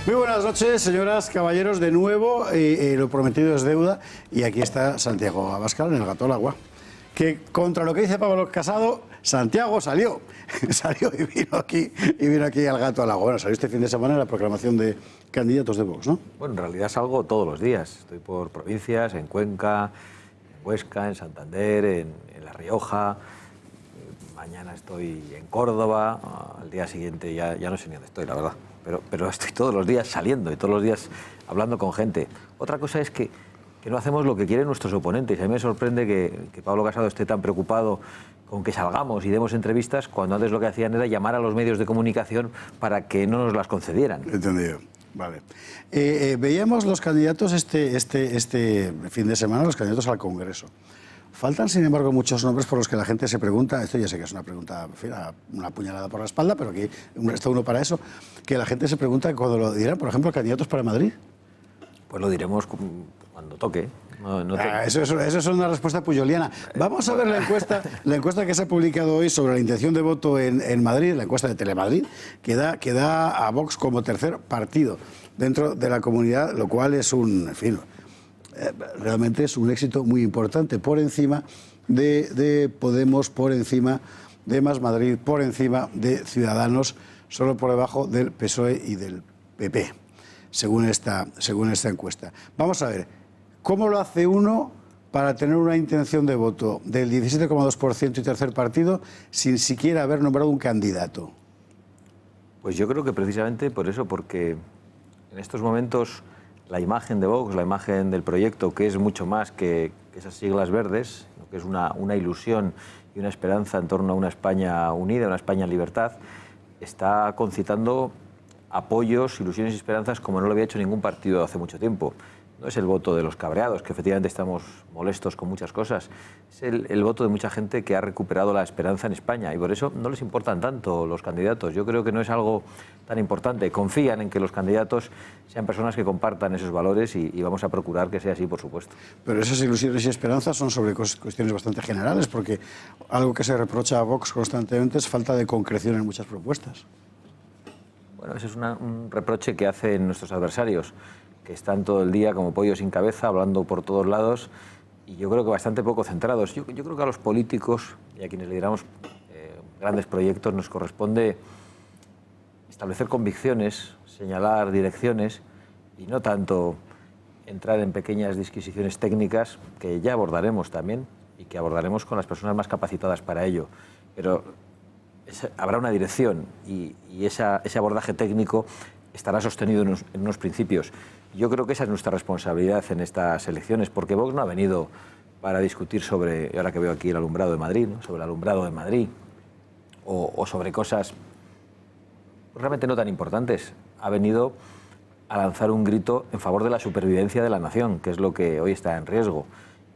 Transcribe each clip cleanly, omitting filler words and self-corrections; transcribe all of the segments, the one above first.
Muy buenas noches, señoras, caballeros, de nuevo, lo prometido es deuda, y aquí está Santiago Abascal en el Gato al Agua, que contra lo que dice Pablo Casado, Santiago salió y vino aquí al Gato al Agua. Bueno, salió este fin de semana en la proclamación de candidatos de Vox, ¿no? Bueno, en realidad salgo todos los días, estoy por provincias, en Cuenca, en Huesca, en Santander, en La Rioja. Mañana estoy en Córdoba, al día siguiente ya no sé ni dónde estoy, la verdad. Pero estoy todos los días saliendo y todos los días hablando con gente. Otra cosa es que no hacemos lo que quieren nuestros oponentes. A mí me sorprende que Pablo Casado esté tan preocupado con que salgamos y demos entrevistas cuando antes lo que hacían era llamar a los medios de comunicación para que no nos las concedieran. Entendido. Vale. Veíamos los candidatos este fin de semana, los candidatos al Congreso. Faltan, sin embargo, muchos nombres por los que la gente se pregunta, esto ya sé que es una pregunta, en fin, una puñalada por la espalda, pero aquí está uno para eso, que la gente se pregunta cuando lo dirán, por ejemplo, candidatos para Madrid. Pues lo diremos cuando toque. Eso es una respuesta puyoliana. Vamos a ver la encuesta que se ha publicado hoy sobre la intención de voto en Madrid, la encuesta de Telemadrid, que da a Vox como tercer partido dentro de la comunidad, lo cual es realmente es un éxito muy importante, por encima de Podemos, por encima de Más Madrid, por encima de Ciudadanos, solo por debajo del PSOE y del PP, según esta encuesta. Vamos a ver, ¿cómo lo hace uno para tener una intención de voto del 17,2% y tercer partido sin siquiera haber nombrado un candidato? Pues yo creo que precisamente por eso, porque en estos momentos la imagen de Vox, la imagen del proyecto, que es mucho más que esas siglas verdes, que es una ilusión y una esperanza en torno a una España unida, una España en libertad, está concitando apoyos, ilusiones y esperanzas como no lo había hecho ningún partido hace mucho tiempo. No es el voto de los cabreados, que efectivamente estamos molestos con muchas cosas. Es el voto de mucha gente que ha recuperado la esperanza en España, y por eso no les importan tanto los candidatos. Yo creo que no es algo tan importante. Confían en que los candidatos sean personas que compartan esos valores y vamos a procurar que sea así, por supuesto. Pero esas ilusiones y esperanzas son sobre cuestiones bastante generales, porque algo que se reprocha a Vox constantemente es falta de concreción en muchas propuestas. Bueno, ese es un reproche que hacen nuestros adversarios, que están todo el día como pollo sin cabeza, hablando por todos lados, y yo creo que bastante poco centrados. Yo creo que a los políticos y a quienes lideramos grandes proyectos nos corresponde establecer convicciones, señalar direcciones y no tanto entrar en pequeñas disquisiciones técnicas que ya abordaremos también y que abordaremos con las personas más capacitadas para ello. Pero habrá una dirección y ese abordaje técnico estará sostenido en unos principios. Yo creo que esa es nuestra responsabilidad en estas elecciones, porque Vox no ha venido para discutir sobre, ahora que veo aquí el alumbrado de Madrid, ¿no?, sobre el alumbrado de Madrid o sobre cosas realmente no tan importantes. Ha venido a lanzar un grito en favor de la supervivencia de la nación, que es lo que hoy está en riesgo.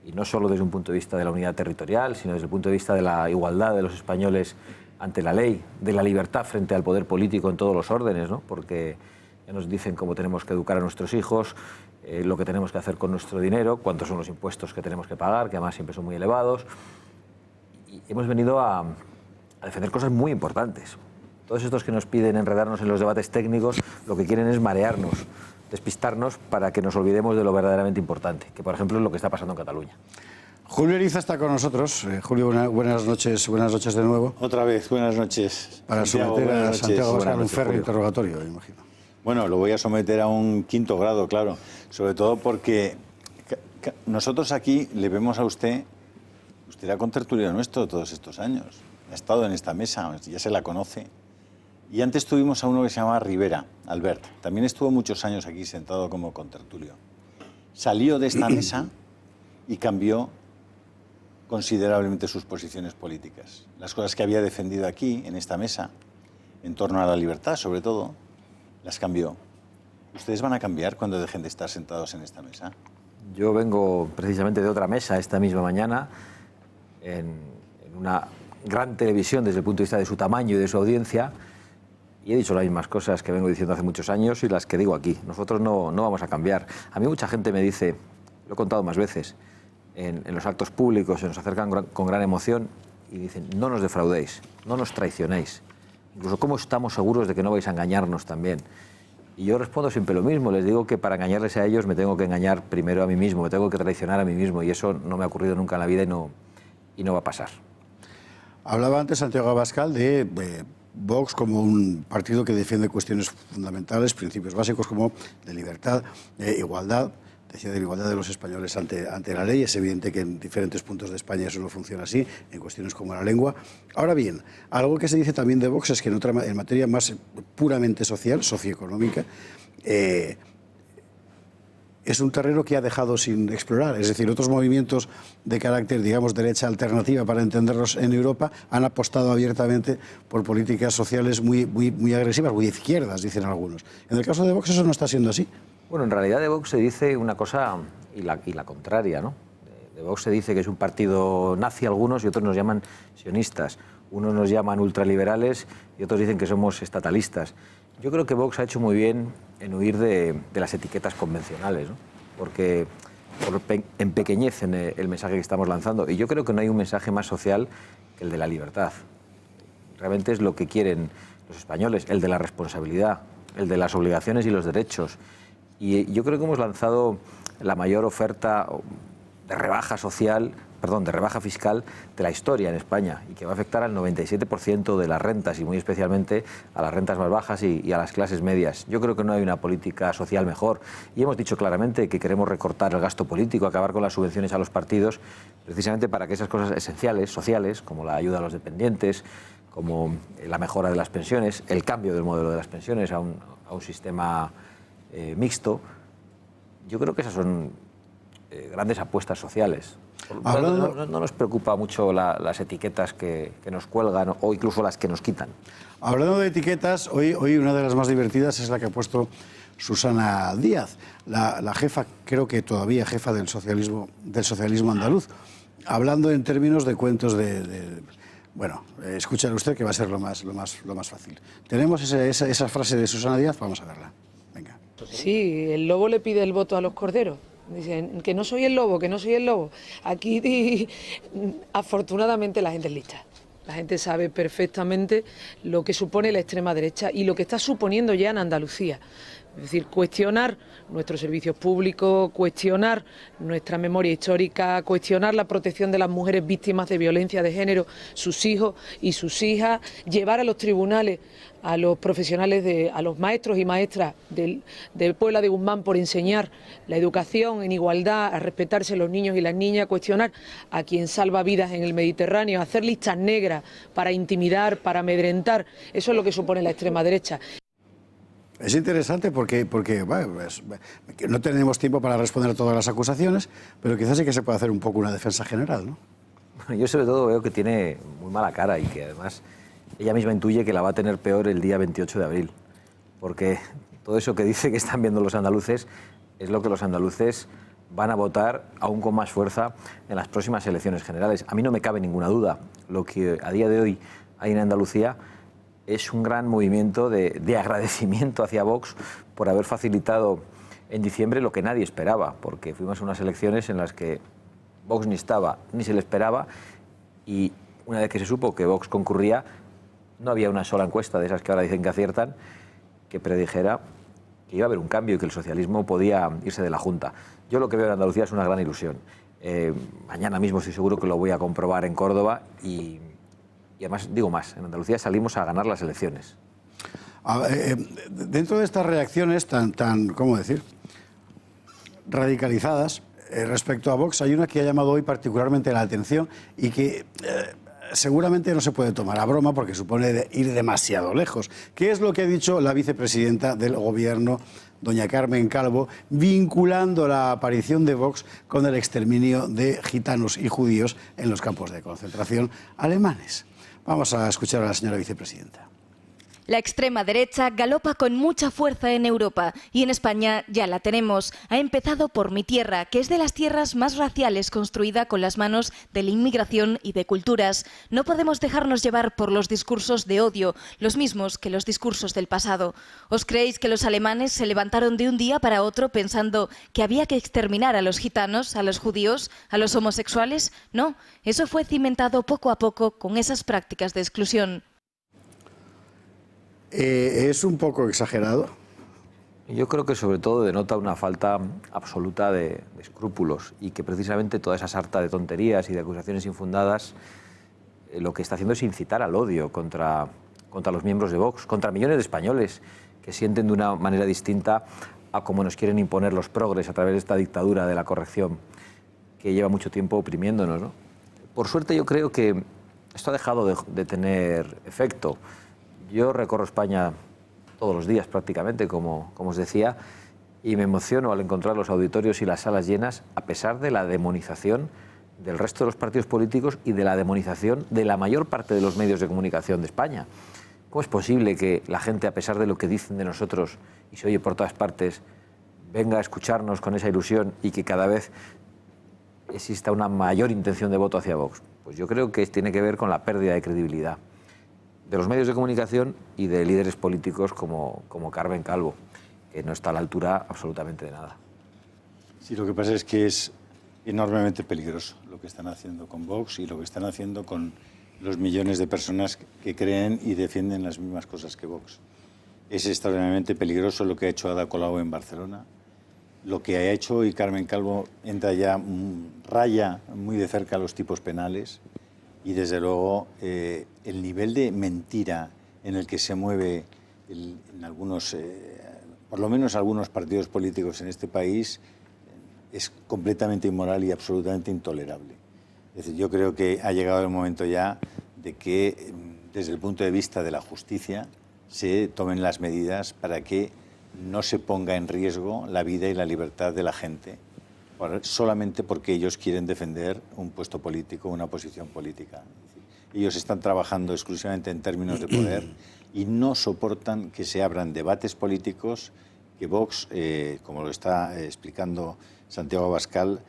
Y no solo desde un punto de vista de la unidad territorial, sino desde el punto de vista de la igualdad de los españoles ante la ley, de la libertad frente al poder político en todos los órdenes, ¿no? Porque ya nos dicen cómo tenemos que educar a nuestros hijos, lo que tenemos que hacer con nuestro dinero, cuántos son los impuestos que tenemos que pagar, que además siempre son muy elevados. Y hemos venido a defender cosas muy importantes. Todos estos que nos piden enredarnos en los debates técnicos, lo que quieren es marearnos, despistarnos para que nos olvidemos de lo verdaderamente importante, que por ejemplo es lo que está pasando en Cataluña. Julio Eriza está con nosotros. Julio, buenas noches de nuevo. Otra vez, buenas noches. Para someter a Santiago Abascal a un férreo interrogatorio, imagino. Bueno, lo voy a someter a un quinto grado, claro. Sobre todo porque nosotros aquí le vemos a usted era contertulio nuestro todos estos años. Ha estado en esta mesa, ya se la conoce. Y antes tuvimos a uno que se llamaba Rivera, Albert. También estuvo muchos años aquí sentado como contertulio. Salió de esta mesa y cambió considerablemente sus posiciones políticas. Las cosas que había defendido aquí, en esta mesa, en torno a la libertad, sobre todo, las cambió. ¿Ustedes van a cambiar cuando dejen de estar sentados en esta mesa? Yo vengo precisamente de otra mesa esta misma mañana, en una gran televisión desde el punto de vista de su tamaño y de su audiencia, y he dicho las mismas cosas que vengo diciendo hace muchos años y las que digo aquí. Nosotros no vamos a cambiar. A mí mucha gente me dice, lo he contado más veces, en los actos públicos se nos acercan con gran emoción y dicen, no nos defraudéis, no nos traicionéis. Incluso, ¿cómo estamos seguros de que no vais a engañarnos también? Y yo respondo siempre lo mismo, les digo que para engañarles a ellos me tengo que engañar primero a mí mismo, me tengo que traicionar a mí mismo, y eso no me ha ocurrido nunca en la vida y no va a pasar. Hablaba antes Santiago Abascal de Vox como un partido que defiende cuestiones fundamentales, principios básicos como de libertad, igualdad. Decía de la igualdad de los españoles ante la ley. Es evidente que en diferentes puntos de España eso no funciona así, en cuestiones como la lengua. Ahora bien, algo que se dice también de Vox es que en materia más puramente social, socioeconómica, es un terreno que ha dejado sin explorar. Es decir, otros movimientos de carácter, digamos, derecha alternativa, para entenderlos, en Europa, han apostado abiertamente por políticas sociales muy agresivas, muy izquierdas, dicen algunos. En el caso de Vox eso no está siendo así. Bueno, en realidad de Vox se dice una cosa y la contraria, ¿no? De Vox se dice que es un partido nazi algunos y otros nos llaman sionistas. Unos nos llaman ultraliberales y otros dicen que somos estatalistas. Yo creo que Vox ha hecho muy bien en huir de las etiquetas convencionales, ¿no? Porque empequeñecen el mensaje que estamos lanzando. Y yo creo que no hay un mensaje más social que el de la libertad. Realmente es lo que quieren los españoles, el de la responsabilidad, el de las obligaciones y los derechos. Y yo creo que hemos lanzado la mayor oferta de rebaja fiscal de la historia en España, y que va a afectar al 97% de las rentas, y muy especialmente a las rentas más bajas y a las clases medias. Yo creo que no hay una política social mejor, y hemos dicho claramente que queremos recortar el gasto político, acabar con las subvenciones a los partidos, precisamente para que esas cosas esenciales, sociales, como la ayuda a los dependientes, como la mejora de las pensiones, el cambio del modelo de las pensiones a un sistema mixto, yo creo que esas son grandes apuestas sociales. No nos preocupa mucho las etiquetas que nos cuelgan o incluso las que nos quitan. Hablando de etiquetas, hoy una de las más divertidas es la que ha puesto Susana Díaz, la jefa, creo que todavía jefa del socialismo andaluz, hablando en términos de cuentos bueno, escúchale usted que va a ser lo más fácil. Tenemos esa frase de Susana Díaz, vamos a verla. Venga. Sí, el lobo le pide el voto a los corderos. Dicen que no soy el lobo, que no soy el lobo. Aquí, afortunadamente, la gente es lista. La gente sabe perfectamente lo que supone la extrema derecha y lo que está suponiendo ya en Andalucía. Es decir, cuestionar nuestros servicios públicos, cuestionar nuestra memoria histórica, cuestionar la protección de las mujeres víctimas de violencia de género, sus hijos y sus hijas, llevar a los tribunales a los profesionales, a los maestros y maestras del Puebla de Guzmán por enseñar la educación en igualdad, a respetarse los niños y las niñas, cuestionar a quien salva vidas en el Mediterráneo, hacer listas negras para intimidar, para amedrentar. Eso es lo que supone la extrema derecha. Es interesante porque bueno, no tenemos tiempo para responder a todas las acusaciones, pero quizás sí que se puede hacer un poco una defensa general, ¿no? Bueno, yo sobre todo veo que tiene muy mala cara y que además ella misma intuye que la va a tener peor el día 28 de abril, porque todo eso que dice que están viendo los andaluces es lo que los andaluces van a votar aún con más fuerza en las próximas elecciones generales. A mí no me cabe ninguna duda, lo que a día de hoy hay en Andalucía es un gran movimiento de agradecimiento hacia Vox por haber facilitado en diciembre lo que nadie esperaba, porque fuimos a unas elecciones en las que Vox ni estaba ni se le esperaba, y una vez que se supo que Vox concurría, no había una sola encuesta de esas que ahora dicen que aciertan que predijera que iba a haber un cambio y que el socialismo podía irse de la Junta. Yo lo que veo en Andalucía es una gran ilusión. Mañana mismo estoy seguro que lo voy a comprobar en Córdoba y además, digo más, en Andalucía salimos a ganar las elecciones. Dentro de estas reacciones tan ¿cómo decir?, radicalizadas respecto a Vox, hay una que ha llamado hoy particularmente la atención y que seguramente no se puede tomar a broma porque supone ir demasiado lejos. ¿Qué es lo que ha dicho la vicepresidenta del Gobierno, doña Carmen Calvo, vinculando la aparición de Vox con el exterminio de gitanos y judíos en los campos de concentración alemanes? Vamos a escuchar a la señora vicepresidenta. La extrema derecha galopa con mucha fuerza en Europa y en España ya la tenemos. Ha empezado por mi tierra, que es de las tierras más raciales, construida con las manos de la inmigración y de culturas. No podemos dejarnos llevar por los discursos de odio, los mismos que los discursos del pasado. ¿Os creéis que los alemanes se levantaron de un día para otro pensando que había que exterminar a los gitanos, a los judíos, a los homosexuales? No, eso fue cimentado poco a poco con esas prácticas de exclusión. ¿Es un poco exagerado? Yo creo que sobre todo denota una falta absoluta de escrúpulos y que precisamente toda esa sarta de tonterías y de acusaciones infundadas lo que está haciendo es incitar al odio contra los miembros de Vox, contra millones de españoles que sienten de una manera distinta a cómo nos quieren imponer los progres a través de esta dictadura de la corrección que lleva mucho tiempo oprimiéndonos, ¿no? Por suerte yo creo que esto ha dejado de tener efecto. Yo recorro España todos los días prácticamente, como os decía, y me emociono al encontrar los auditorios y las salas llenas, a pesar de la demonización del resto de los partidos políticos y de la demonización de la mayor parte de los medios de comunicación de España. ¿Cómo es posible que la gente, a pesar de lo que dicen de nosotros y se oye por todas partes, venga a escucharnos con esa ilusión y que cada vez exista una mayor intención de voto hacia Vox? Pues yo creo que tiene que ver con la pérdida de credibilidad de los medios de comunicación y de líderes políticos como Carmen Calvo, que no está a la altura absolutamente de nada. Sí, lo que pasa es que es enormemente peligroso lo que están haciendo con Vox y lo que están haciendo con los millones de personas que creen y defienden las mismas cosas que Vox. Es extraordinariamente peligroso lo que ha hecho Ada Colau en Barcelona, lo que ha hecho, y Carmen Calvo entra ya, raya muy de cerca los tipos penales, y desde luego el nivel de mentira en el que se mueve en algunos, por lo menos algunos partidos políticos en este país, es completamente inmoral y absolutamente intolerable. Es decir, yo creo que ha llegado el momento ya de que, desde el punto de vista de la justicia, se tomen las medidas para que no se ponga en riesgo la vida y la libertad de la gente solamente porque ellos quieren defender un puesto político, una posición política. Ellos están trabajando exclusivamente en términos de poder y no soportan que se abran debates políticos, que Vox, como lo está explicando Santiago Abascal,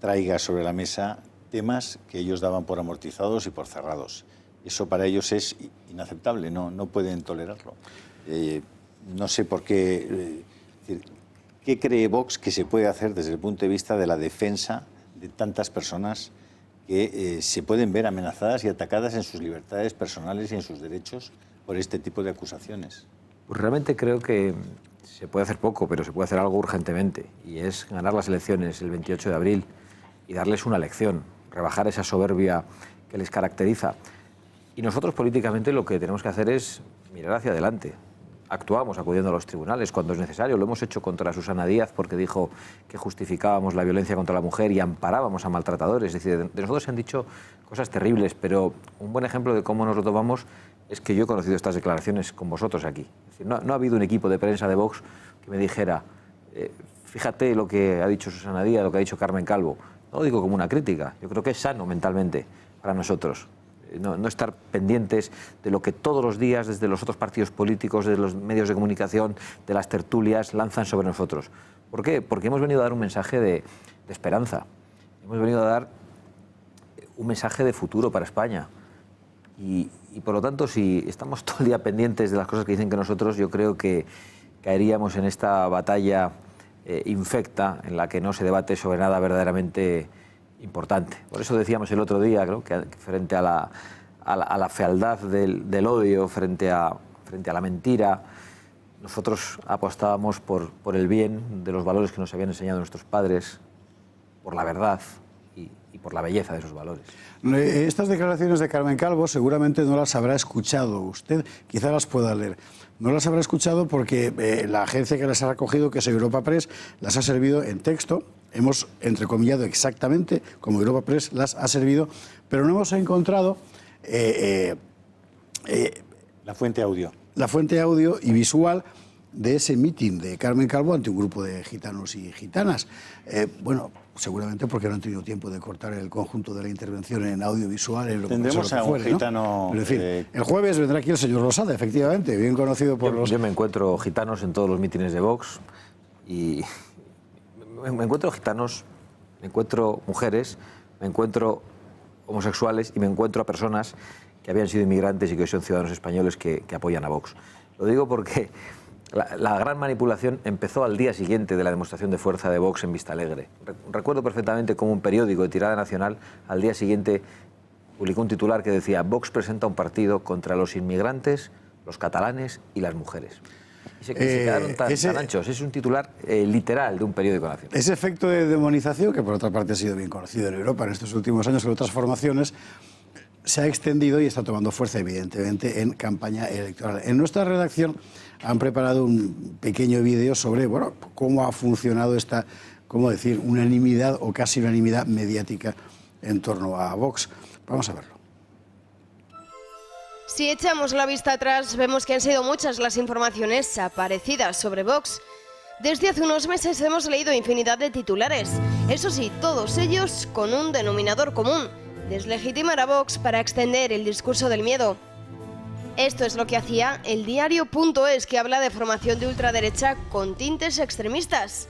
traiga sobre la mesa temas que ellos daban por amortizados y por cerrados. Eso para ellos es inaceptable, no pueden tolerarlo. No sé por qué... ¿Qué cree Vox que se puede hacer desde el punto de vista de la defensa de tantas personas que se pueden ver amenazadas y atacadas en sus libertades personales y en sus derechos por este tipo de acusaciones? Pues realmente creo que se puede hacer poco, pero se puede hacer algo urgentemente, y es ganar las elecciones el 28 de abril y darles una lección, rebajar esa soberbia que les caracteriza. Y nosotros políticamente lo que tenemos que hacer es mirar hacia adelante. Actuamos acudiendo a los tribunales cuando es necesario. Lo hemos hecho contra Susana Díaz porque dijo que justificábamos la violencia contra la mujer y amparábamos a maltratadores. Es decir, de nosotros se han dicho cosas terribles, pero un buen ejemplo de cómo nos lo tomamos es que yo he conocido estas declaraciones con vosotros aquí. Es decir, no ha habido un equipo de prensa de Vox que me dijera, fíjate lo que ha dicho Susana Díaz, lo que ha dicho Carmen Calvo. No lo digo como una crítica, yo creo que es sano mentalmente para nosotros. No estar pendientes de lo que todos los días desde los otros partidos políticos, desde los medios de comunicación, de las tertulias, lanzan sobre nosotros. ¿Por qué? Porque hemos venido a dar un mensaje de esperanza. Hemos venido a dar un mensaje de futuro para España. Y por lo tanto, si estamos todo el día pendientes de las cosas que dicen que nosotros, yo creo que caeríamos en esta batalla infecta en la que no se debate sobre nada verdaderamente importante. Por eso decíamos el otro día, creo, que frente a la fealdad del odio, frente a la mentira, nosotros apostábamos por el bien de los valores que nos habían enseñado nuestros padres, por la verdad y por la belleza de esos valores. Estas declaraciones de Carmen Calvo seguramente no las habrá escuchado usted, quizá las pueda leer. No las habrá escuchado porque la agencia que las ha recogido, que es Europa Press, las ha servido en texto. Hemos entrecomillado exactamente como Europa Press las ha servido, pero no hemos encontrado la fuente audio. La fuente audio y visual de ese mitin de Carmen Calvo ante un grupo de gitanos y gitanas. Bueno, seguramente porque no han tenido tiempo de cortar el conjunto de la intervención en audiovisual. En lo Tendremos a un gitano... ¿no? Pero, en fin, el jueves vendrá aquí el señor Losada, efectivamente, bien conocido por los... Yo me encuentro gitanos en todos los mítines de Vox y me encuentro gitanos, me encuentro mujeres, me encuentro homosexuales y me encuentro a personas que habían sido inmigrantes y que hoy son ciudadanos españoles que apoyan a Vox. Lo digo porque la gran manipulación empezó al día siguiente de la demostración de fuerza de Vox en Vistalegre. Recuerdo perfectamente cómo un periódico de tirada nacional al día siguiente publicó un titular que decía: Vox presenta un partido contra los inmigrantes, los catalanes y las mujeres. Y se quedaron tan anchos. Es un titular literal de un periódico nacional. Ese efecto de demonización, que por otra parte ha sido bien conocido en Europa en estos últimos años con otras formaciones, se ha extendido y está tomando fuerza, evidentemente, en campaña electoral. En nuestra redacción han preparado un pequeño vídeo sobre, bueno, cómo ha funcionado esta, cómo decir, unanimidad o casi unanimidad mediática en torno a Vox. Vamos a verlo. Si echamos la vista atrás, vemos que han sido muchas las informaciones aparecidas sobre Vox. Desde hace unos meses hemos leído infinidad de titulares. Eso sí, todos ellos con un denominador común: deslegitimar a Vox para extender el discurso del miedo. Esto es lo que hacía el diario.es, que habla de formación de ultraderecha con tintes extremistas.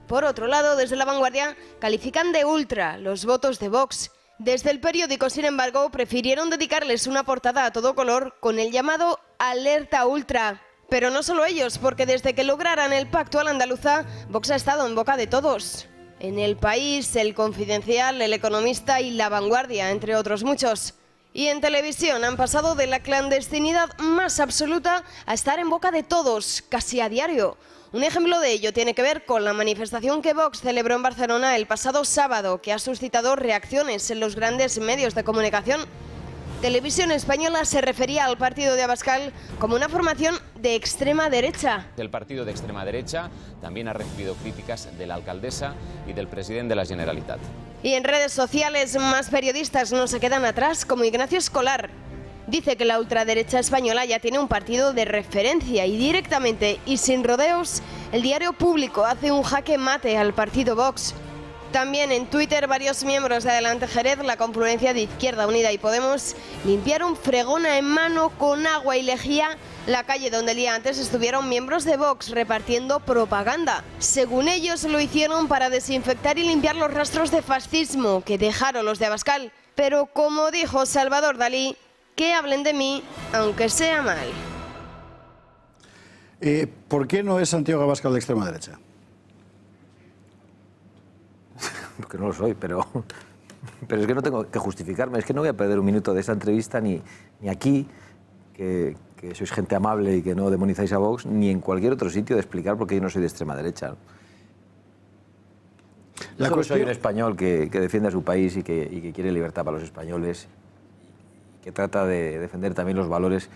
Por otro lado, desde La Vanguardia califican de ultra los votos de Vox. Desde el periódico, sin embargo, prefirieron dedicarles una portada a todo color con el llamado Alerta Ultra. Pero no solo ellos, porque desde que lograran el pacto a la andaluza, Vox ha estado en boca de todos. En El País, El Confidencial, El Economista y La Vanguardia, entre otros muchos. Y en televisión han pasado de la clandestinidad más absoluta a estar en boca de todos, casi a diario. Un ejemplo de ello tiene que ver con la manifestación que Vox celebró en Barcelona el pasado sábado, que ha suscitado reacciones en los grandes medios de comunicación. Televisión Española se refería al partido de Abascal como una formación de extrema derecha. El partido de extrema derecha también ha recibido críticas de la alcaldesa y del presidente de la Generalitat. Y en redes sociales, más periodistas no se quedan atrás, como Ignacio Escolar. Dice que la ultraderecha española ya tiene un partido de referencia y directamente y sin rodeos, el diario Público hace un jaque mate al partido Vox. También en Twitter, varios miembros de Adelante Jerez, la confluencia de Izquierda Unida y Podemos, limpiaron fregona en mano con agua y lejía la calle donde el día antes estuvieron miembros de Vox repartiendo propaganda. Según ellos, lo hicieron para desinfectar y limpiar los rastros de fascismo que dejaron los de Abascal. Pero como dijo Salvador Dalí, que hablen de mí, aunque sea mal. ¿Por qué no es Santiago Abascal de extrema derecha? Porque no lo soy, pero es que no tengo que justificarme. Es que no voy a perder un minuto de esta entrevista ni aquí, que sois gente amable y que no demonizáis a Vox, ni en cualquier otro sitio de explicar por qué yo no soy de extrema derecha. Yo soy un español que defiende a su país y que quiere libertad para los españoles, que trata de defender también los valores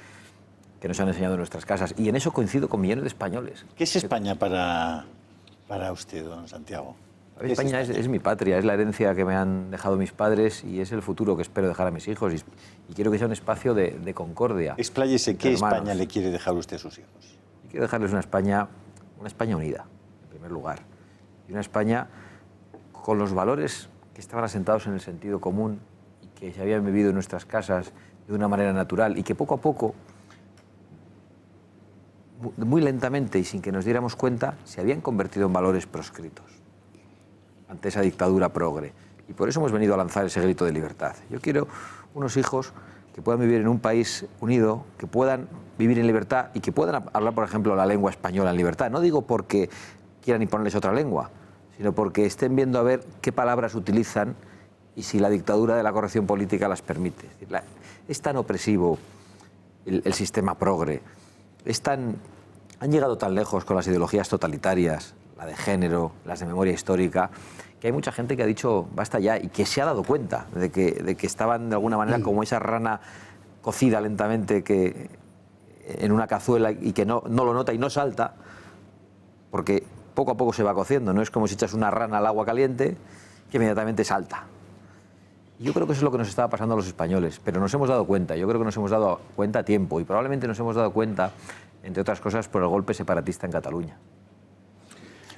que nos han enseñado en nuestras casas. Y en eso coincido con millones de españoles. ¿Qué es España para usted, don Santiago? España es mi patria, es la herencia que me han dejado mis padres y es el futuro que espero dejar a mis hijos. Y quiero que sea un espacio de concordia. Expláyese, ¿qué España le quiere dejar usted a sus hijos? Y quiero dejarles una España unida, en primer lugar. Y una España con los valores que estaban asentados en el sentido común y que se habían vivido en nuestras casas de una manera natural y que poco a poco, muy lentamente y sin que nos diéramos cuenta, se habían convertido en valores proscritos ante esa dictadura progre. Y por eso hemos venido a lanzar ese grito de libertad. Yo quiero unos hijos que puedan vivir en un país unido, que puedan vivir en libertad y que puedan hablar, por ejemplo, la lengua española en libertad. No digo porque quieran imponerles otra lengua, sino porque estén viendo a ver qué palabras utilizan y si la dictadura de la corrección política las permite. Es tan opresivo el sistema progre, han llegado tan lejos con las ideologías totalitarias, la de género, las de memoria histórica, que hay mucha gente que ha dicho basta ya y que se ha dado cuenta de que estaban de alguna manera como esa rana cocida lentamente en una cazuela y que no lo nota y no salta, porque poco a poco se va cociendo, no es como si echas una rana al agua caliente que inmediatamente salta. Y yo creo que eso es lo que nos estaba pasando a los españoles, pero nos hemos dado cuenta, yo creo que nos hemos dado cuenta a tiempo y probablemente nos hemos dado cuenta, entre otras cosas, por el golpe separatista en Cataluña.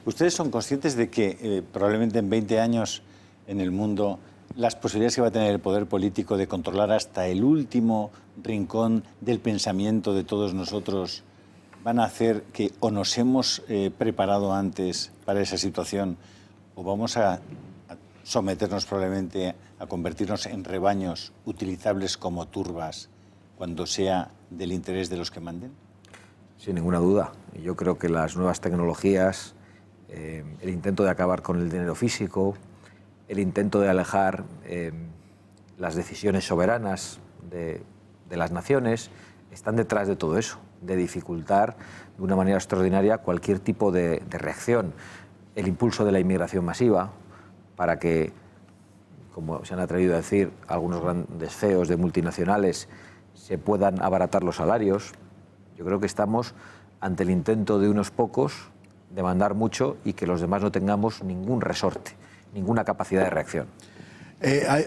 ¿Ustedes son conscientes de que probablemente en 20 años en el mundo las posibilidades que va a tener el poder político de controlar hasta el último rincón del pensamiento de todos nosotros van a hacer que o nos hemos preparado antes para esa situación o vamos a someternos probablemente a convertirnos en rebaños utilizables como turbas cuando sea del interés de los que manden? Sin ninguna duda. Yo creo que las nuevas tecnologías, el intento de acabar con el dinero físico, el intento de alejar las decisiones soberanas de las naciones, están detrás de todo eso. de dificultar de una manera extraordinaria cualquier tipo de reacción. El impulso de la inmigración masiva para que, como se han atrevido a decir algunos grandes CEOs de multinacionales, se puedan abaratar los salarios. Yo creo que estamos ante el intento de unos pocos de mandar mucho y que los demás no tengamos ningún resorte, ninguna capacidad de reacción.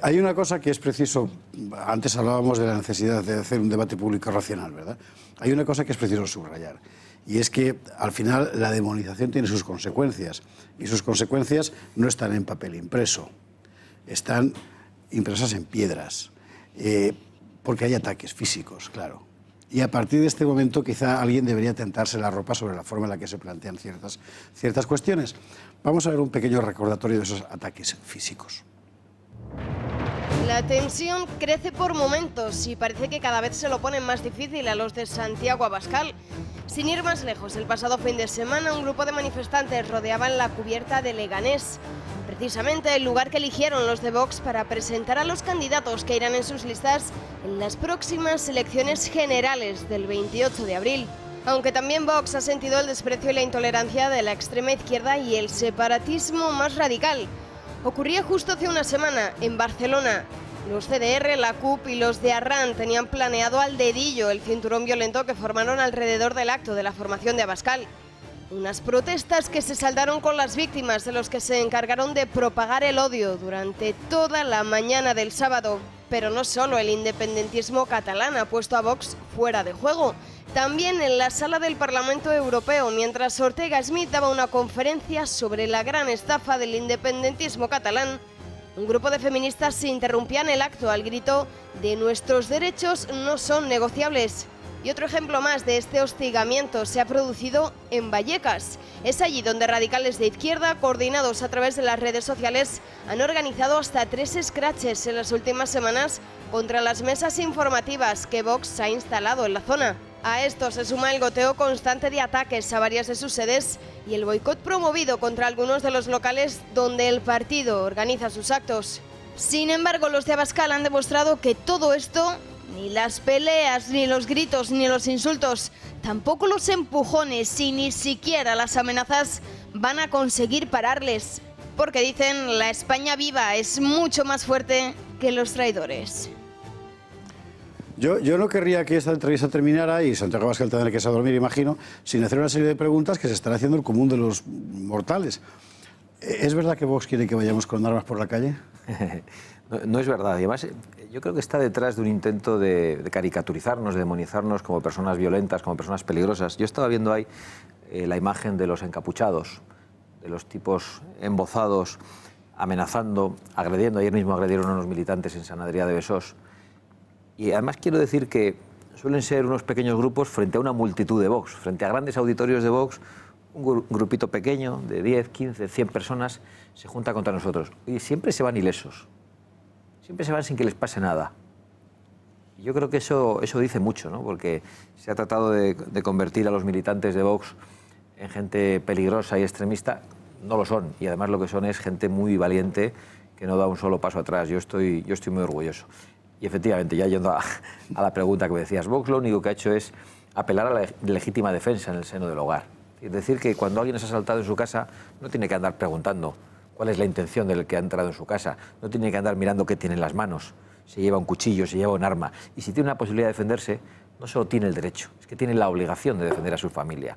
Hay una cosa que es preciso, antes hablábamos de la necesidad de hacer un debate público racional, ¿verdad? Hay una cosa que es preciso subrayar, y es que al final la demonización tiene sus consecuencias, y sus consecuencias no están en papel impreso, están impresas en piedras, porque hay ataques físicos, claro. Y a partir de este momento quizá alguien debería tentarse la ropa sobre la forma en la que se plantean ciertas cuestiones. Vamos a ver un pequeño recordatorio de esos ataques físicos. La tensión crece por momentos y parece que cada vez se lo ponen más difícil a los de Santiago Abascal. Sin ir más lejos, el pasado fin de semana un grupo de manifestantes rodeaban la cubierta de Leganés, precisamente el lugar que eligieron los de Vox para presentar a los candidatos que irán en sus listas en las próximas elecciones generales del 28 de abril. Aunque también Vox ha sentido el desprecio y la intolerancia de la extrema izquierda y el separatismo más radical. Ocurría justo hace una semana en Barcelona. Los CDR, la CUP y los de Arran tenían planeado al dedillo el cinturón violento que formaron alrededor del acto de la formación de Abascal. Unas protestas que se saldaron con las víctimas de los que se encargaron de propagar el odio durante toda la mañana del sábado. Pero no solo el independentismo catalán ha puesto a Vox fuera de juego. También en la sala del Parlamento Europeo, mientras Ortega Smith daba una conferencia sobre la gran estafa del independentismo catalán, un grupo de feministas interrumpían el acto al grito de «Nuestros derechos no son negociables». Y otro ejemplo más de este hostigamiento se ha producido en Vallecas. Es allí donde radicales de izquierda, coordinados a través de las redes sociales, han organizado hasta 3 escraches en las últimas semanas contra las mesas informativas que Vox ha instalado en la zona. A esto se suma el goteo constante de ataques a varias de sus sedes y el boicot promovido contra algunos de los locales donde el partido organiza sus actos. Sin embargo, los de Abascal han demostrado que todo esto, ni las peleas, ni los gritos, ni los insultos, tampoco los empujones y ni siquiera las amenazas van a conseguir pararles. Porque dicen, la España viva es mucho más fuerte que los traidores. Yo no querría que esta entrevista terminara, y Santiago Abascal tendrá que irse a dormir, imagino, sin hacer una serie de preguntas que se están haciendo el común de los mortales. ¿Es verdad que Vox quiere que vayamos con armas por la calle? No es verdad. Y además, yo creo que está detrás de un intento de caricaturizarnos, de demonizarnos como personas violentas, como personas peligrosas. Yo estaba viendo ahí la imagen de los encapuchados, de los tipos embozados, amenazando, agrediendo. Ayer mismo agredieron a unos militantes en San Adrià de Besós. Y además quiero decir que suelen ser unos pequeños grupos frente a una multitud de Vox, frente a grandes auditorios de Vox. Un grupito pequeño de 10, 15, 100 personas se junta contra nosotros. Y siempre se van ilesos. Siempre se van sin que les pase nada. Y yo creo que eso dice mucho, ¿no? Porque se ha tratado de convertir a los militantes de Vox en gente peligrosa y extremista. No lo son. Y además lo que son es gente muy valiente que no da un solo paso atrás. Yo estoy muy orgulloso. Y efectivamente, ya yendo a la pregunta que me decías, Vox lo único que ha hecho es apelar a la legítima defensa en el seno del hogar. Es decir, que cuando alguien es asaltado en su casa, no tiene que andar preguntando cuál es la intención del que ha entrado en su casa, no tiene que andar mirando qué tiene en las manos, si lleva un cuchillo, si lleva un arma. Y si tiene una posibilidad de defenderse, no solo tiene el derecho, es que tiene la obligación de defender a su familia.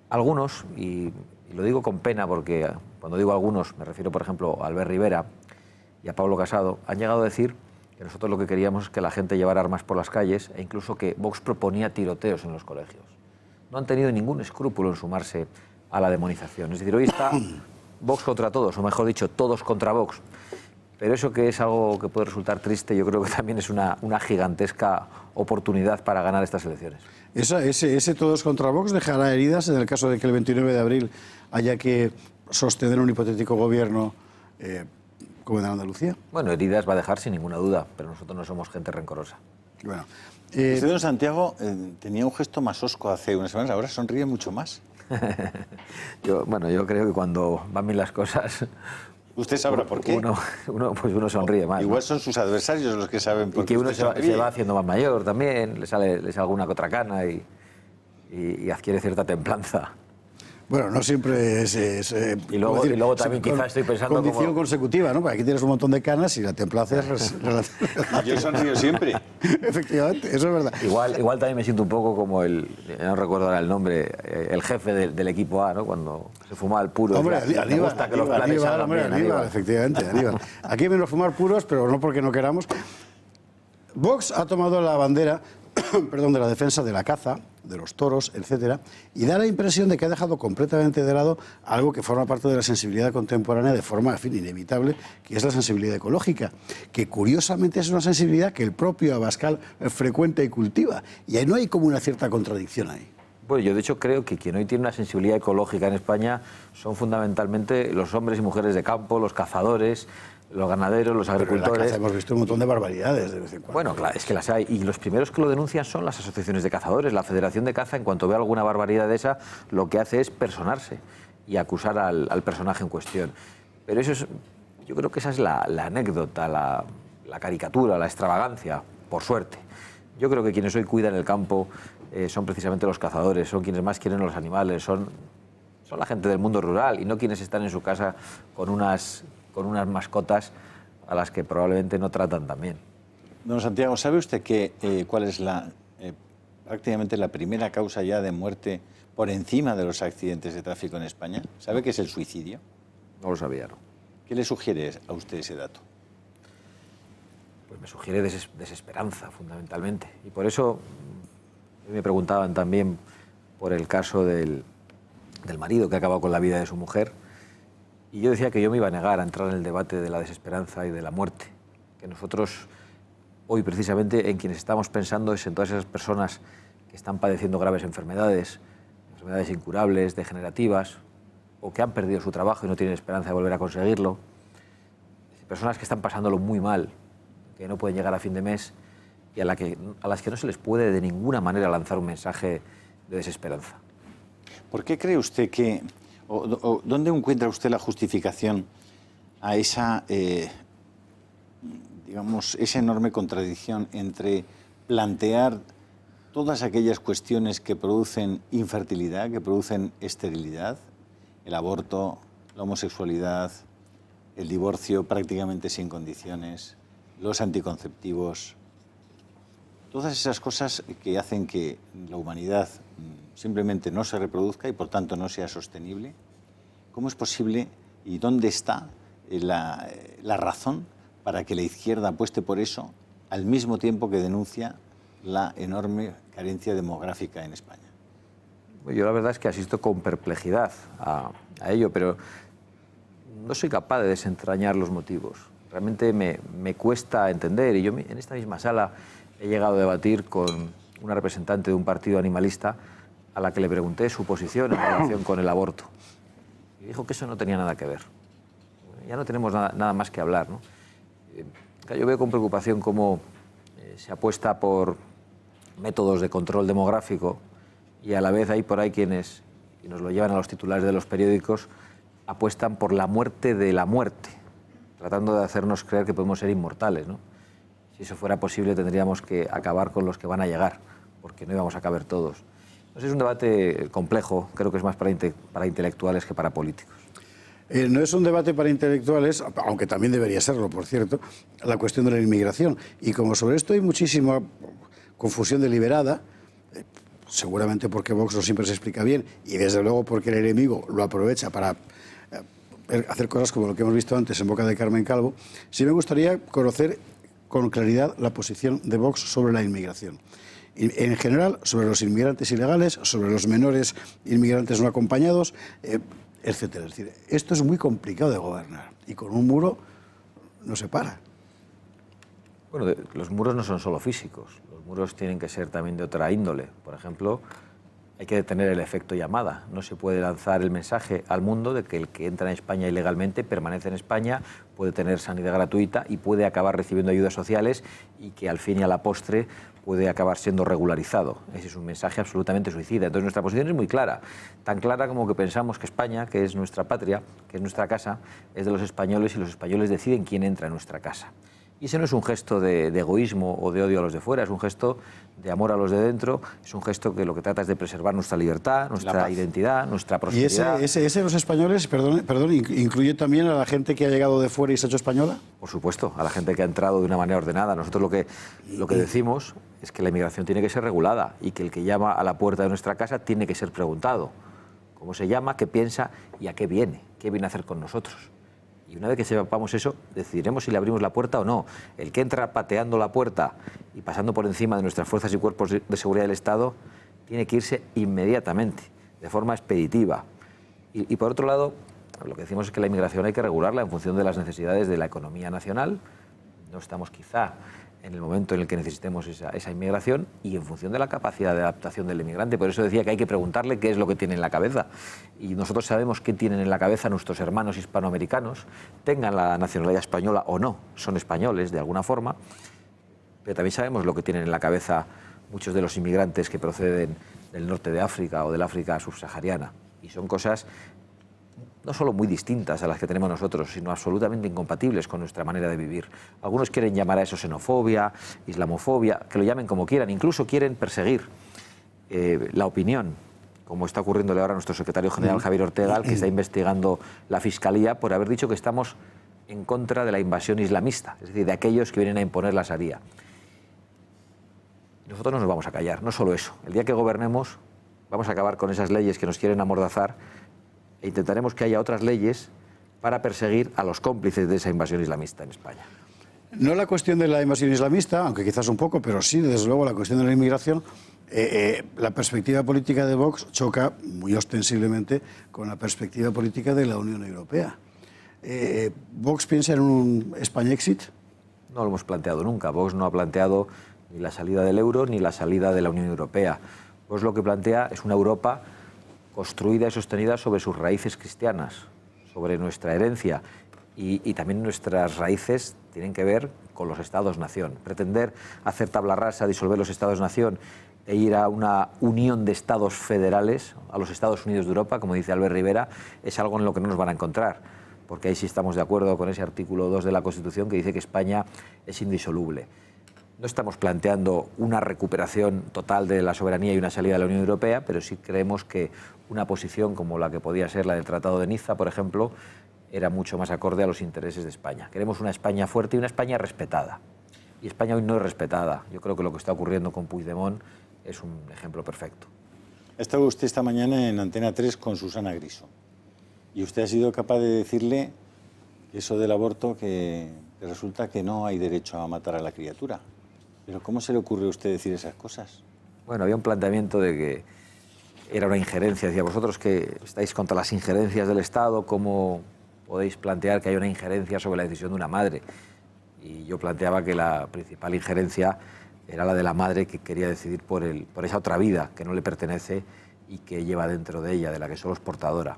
Algunos, y lo digo con pena porque cuando digo algunos me refiero, por ejemplo, a Albert Rivera y a Pablo Casado, han llegado a decir que nosotros lo que queríamos es que la gente llevara armas por las calles e incluso que Vox proponía tiroteos en los colegios. No han tenido ningún escrúpulo en sumarse a la demonización. Es decir, hoy está Vox contra todos, o mejor dicho, todos contra Vox. Pero eso, que es algo que puede resultar triste, yo creo que también es una gigantesca oportunidad para ganar estas elecciones. Ese todos contra Vox dejará heridas en el caso de que el 29 de abril haya que sostener un hipotético gobierno como en Andalucía. Bueno, heridas va a dejar sin ninguna duda, pero nosotros no somos gente rencorosa. Bueno, usted, don Santiago, tenía un gesto más hosco hace unas semanas, ahora sonríe mucho más. Yo creo que cuando van bien las cosas... ¿Usted sabrá por qué? Uno sonríe más. Igual ¿no? son sus adversarios los que saben por qué. Y que uno se va haciendo más mayor también, le sale alguna que otra cana y y adquiere cierta templanza. Bueno, no siempre es Y luego también quizás estoy pensando condición como... consecutiva, ¿no? Porque aquí tienes un montón de canas y la templanza es Yo sonrío siempre. Efectivamente, eso es verdad. Igual también me siento un poco como no recuerdo ahora el nombre, el jefe del equipo A, ¿no? Cuando se fumaba el puro. Hombre, Aníbal, efectivamente, Aníbal. Aquí menos fumar puros, pero no porque no queramos. Vox ha tomado la bandera de la defensa de la caza, de los toros, etcétera, y da la impresión de que ha dejado completamente de lado algo que forma parte de la sensibilidad contemporánea de forma, en fin, inevitable, que es la sensibilidad ecológica, que curiosamente es una sensibilidad que el propio Abascal frecuenta y cultiva, y ahí no hay como una cierta contradicción ahí. Bueno, yo de hecho creo que quien hoy tiene una sensibilidad ecológica en España son fundamentalmente los hombres y mujeres de campo, los cazadores, los ganaderos, los agricultores. Pero en la caza hemos visto un montón de barbaridades de vez en cuando. Bueno, claro, es que las hay. Y los primeros que lo denuncian son las asociaciones de cazadores. La Federación de Caza, en cuanto ve alguna barbaridad de esa, lo que hace es personarse y acusar al personaje en cuestión. Pero eso es, yo creo que esa es la anécdota, la caricatura, la extravagancia, por suerte. Yo creo que quienes hoy cuidan el campo son precisamente los cazadores, son quienes más quieren a los animales, son la gente del mundo rural y no quienes están en su casa con unas mascotas a las que probablemente no tratan tan bien. Don Santiago, ¿sabe usted cuál es prácticamente la primera causa ya de muerte por encima de los accidentes de tráfico en España? ¿Sabe qué es el suicidio? No lo sabía, ¿no? ¿Qué le sugiere a usted ese dato? Pues me sugiere desesperanza, fundamentalmente. Y por eso me preguntaban también por el caso del marido que ha acabado con la vida de su mujer. Y yo decía que yo me iba a negar a entrar en el debate de la desesperanza y de la muerte. Que nosotros, hoy precisamente, en quienes estamos pensando es en todas esas personas que están padeciendo graves enfermedades incurables, degenerativas, o que han perdido su trabajo y no tienen esperanza de volver a conseguirlo. Personas que están pasándolo muy mal, que no pueden llegar a fin de mes y a las que no se les puede de ninguna manera lanzar un mensaje de desesperanza. ¿Por qué cree usted que... ¿Dónde encuentra usted la justificación a esa enorme contradicción entre plantear todas aquellas cuestiones que producen infertilidad, que producen esterilidad, el aborto, la homosexualidad, el divorcio prácticamente sin condiciones, los anticonceptivos, todas esas cosas que hacen que la humanidad simplemente no se reproduzca y por tanto no sea sostenible? ¿Cómo es posible y dónde está la razón para que la izquierda apueste por eso al mismo tiempo que denuncia la enorme carencia demográfica en España? Yo la verdad es que asisto con perplejidad a ello, pero no soy capaz de desentrañar los motivos. Realmente me cuesta entender, y yo en esta misma sala he llegado a debatir con una representante de un partido animalista a la que le pregunté su posición en relación con el aborto. Y dijo que eso no tenía nada que ver. Ya no tenemos nada más que hablar, ¿no? Yo veo con preocupación cómo se apuesta por métodos de control demográfico y a la vez hay por ahí quienes, y nos lo llevan a los titulares de los periódicos, apuestan por la muerte de la muerte, tratando de hacernos creer que podemos ser inmortales, ¿no? Si eso fuera posible tendríamos que acabar con los que van a llegar, porque no íbamos a caber todos. Entonces es un debate complejo, creo que es más para intelectuales que para políticos. No es un debate para intelectuales, aunque también debería serlo, por cierto, la cuestión de la inmigración. Y como sobre esto hay muchísima confusión deliberada, seguramente porque Vox no siempre se explica bien y desde luego porque el enemigo lo aprovecha para hacer cosas como lo que hemos visto antes en boca de Carmen Calvo, sí me gustaría conocer con claridad la posición de Vox sobre la inmigración. En general, sobre los inmigrantes ilegales, sobre los menores inmigrantes no acompañados, etcétera. Es decir, esto es muy complicado de gobernar y con un muro no se para. Bueno, los muros no son solo físicos, los muros tienen que ser también de otra índole. Por ejemplo, hay que detener el efecto llamada. No se puede lanzar el mensaje al mundo de que el que entra en España ilegalmente permanece en España, puede tener sanidad gratuita y puede acabar recibiendo ayudas sociales y que al fin y a la postre puede acabar siendo regularizado. Ese es un mensaje absolutamente suicida. Entonces nuestra posición es muy clara, tan clara como que pensamos que España, que es nuestra patria, que es nuestra casa, es de los españoles y los españoles deciden quién entra en nuestra casa. Y ese no es un gesto de egoísmo o de odio a los de fuera, es un gesto de amor a los de dentro, es un gesto que lo que trata es de preservar nuestra libertad, nuestra identidad, nuestra prosperidad. ¿Y ese los españoles, perdón, incluye también a la gente que ha llegado de fuera y se ha hecho española? Por supuesto, a la gente que ha entrado de una manera ordenada. Nosotros lo que decimos es que la inmigración tiene que ser regulada y que el que llama a la puerta de nuestra casa tiene que ser preguntado cómo se llama, qué piensa y a qué viene a hacer con nosotros. Y una vez que sepamos eso, decidiremos si le abrimos la puerta o no. El que entra pateando la puerta y pasando por encima de nuestras fuerzas y cuerpos de seguridad del Estado tiene que irse inmediatamente, de forma expeditiva. Y por otro lado, lo que decimos es que la inmigración hay que regularla en función de las necesidades de la economía nacional. No estamos quizá en el momento en el que necesitemos esa inmigración y en función de la capacidad de adaptación del inmigrante. Por eso decía que hay que preguntarle qué es lo que tiene en la cabeza. Y nosotros sabemos qué tienen en la cabeza nuestros hermanos hispanoamericanos, tengan la nacionalidad española o no, son españoles de alguna forma, pero también sabemos lo que tienen en la cabeza muchos de los inmigrantes que proceden del norte de África o del África subsahariana. Y son cosas no solo muy distintas a las que tenemos nosotros, sino absolutamente incompatibles con nuestra manera de vivir. Algunos quieren llamar a eso xenofobia, islamofobia, que lo llamen como quieran, incluso quieren perseguir la opinión, como está ocurriéndole ahora a nuestro secretario general Javier Ortega, al que está investigando la Fiscalía por haber dicho que estamos en contra de la invasión islamista, es decir, de aquellos que vienen a imponer la Sharia. Nosotros no nos vamos a callar, no solo eso. El día que gobernemos vamos a acabar con esas leyes que nos quieren amordazar e intentaremos que haya otras leyes para perseguir a los cómplices de esa invasión islamista en España. No la cuestión de la invasión islamista, aunque quizás un poco, pero sí, desde luego, la cuestión de la inmigración. La perspectiva política de Vox choca muy ostensiblemente con la perspectiva política de la Unión Europea. ¿Vox piensa en un España-exit? No lo hemos planteado nunca. Vox no ha planteado ni la salida del euro ni la salida de la Unión Europea. Vox lo que plantea es una Europa construida y sostenida sobre sus raíces cristianas, sobre nuestra herencia y también nuestras raíces tienen que ver con los Estados-nación. Pretender hacer tabla rasa, disolver los Estados-nación e ir a una unión de Estados federales, a los Estados Unidos de Europa, como dice Albert Rivera, es algo en lo que no nos van a encontrar, porque ahí sí estamos de acuerdo con ese artículo 2 de la Constitución que dice que España es indisoluble. No estamos planteando una recuperación total de la soberanía y una salida de la Unión Europea, pero sí creemos que una posición como la que podía ser la del Tratado de Niza, por ejemplo, era mucho más acorde a los intereses de España. Queremos una España fuerte y una España respetada. Y España hoy no es respetada. Yo creo que lo que está ocurriendo con Puigdemont es un ejemplo perfecto. Ha estado usted esta mañana en Antena 3 con Susana Griso. Y usted ha sido capaz de decirle eso del aborto, que resulta que no hay derecho a matar a la criatura. Pero ¿cómo se le ocurre a usted decir esas cosas? Bueno, había un planteamiento de que era una injerencia. Decía, vosotros que estáis contra las injerencias del Estado, ¿cómo podéis plantear que hay una injerencia sobre la decisión de una madre? Y yo planteaba que la principal injerencia era la de la madre que quería decidir por esa otra vida que no le pertenece y que lleva dentro de ella, de la que solo es portadora.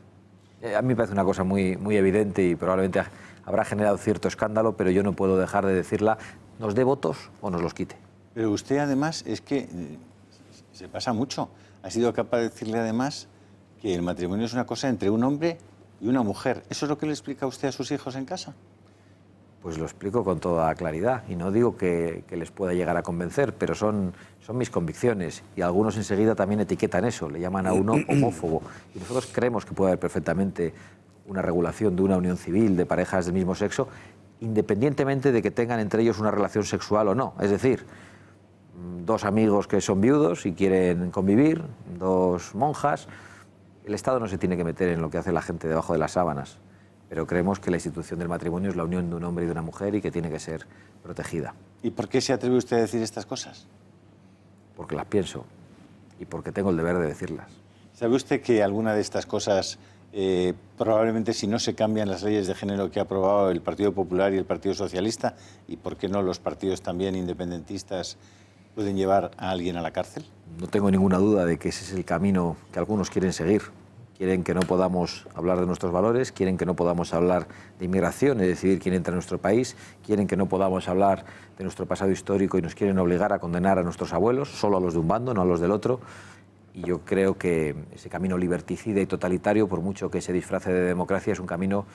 A mí me parece una cosa muy, muy evidente y probablemente habrá generado cierto escándalo, pero yo no puedo dejar de decirla, nos dé votos o nos los quite. Pero usted además es que se pasa mucho. Ha sido capaz de decirle además que el matrimonio es una cosa entre un hombre y una mujer. ¿Eso es lo que le explica usted a sus hijos en casa? Pues lo explico con toda claridad y no digo que les pueda llegar a convencer, pero son mis convicciones y algunos enseguida también etiquetan eso, le llaman a uno homófobo. Y nosotros creemos que puede haber perfectamente una regulación de una unión civil de parejas del mismo sexo, independientemente de que tengan entre ellos una relación sexual o no. Es decir, dos amigos que son viudos y quieren convivir, dos monjas. El Estado no se tiene que meter en lo que hace la gente debajo de las sábanas, pero creemos que la institución del matrimonio es la unión de un hombre y de una mujer y que tiene que ser protegida. ¿Y por qué se atreve usted a decir estas cosas? Porque las pienso y porque tengo el deber de decirlas. ¿Sabe usted que alguna de estas cosas, probablemente si no se cambian las leyes de género que ha aprobado el Partido Popular y el Partido Socialista, y por qué no los partidos también independentistas, pueden llevar a alguien a la cárcel? No tengo ninguna duda de que ese es el camino que algunos quieren seguir. Quieren que no podamos hablar de nuestros valores, quieren que no podamos hablar de inmigración y decidir quién entra en nuestro país, quieren que no podamos hablar de nuestro pasado histórico y nos quieren obligar a condenar a nuestros abuelos, solo a los de un bando, no a los del otro. Y yo creo que ese camino liberticida y totalitario, por mucho que se disfrace de democracia, es un camino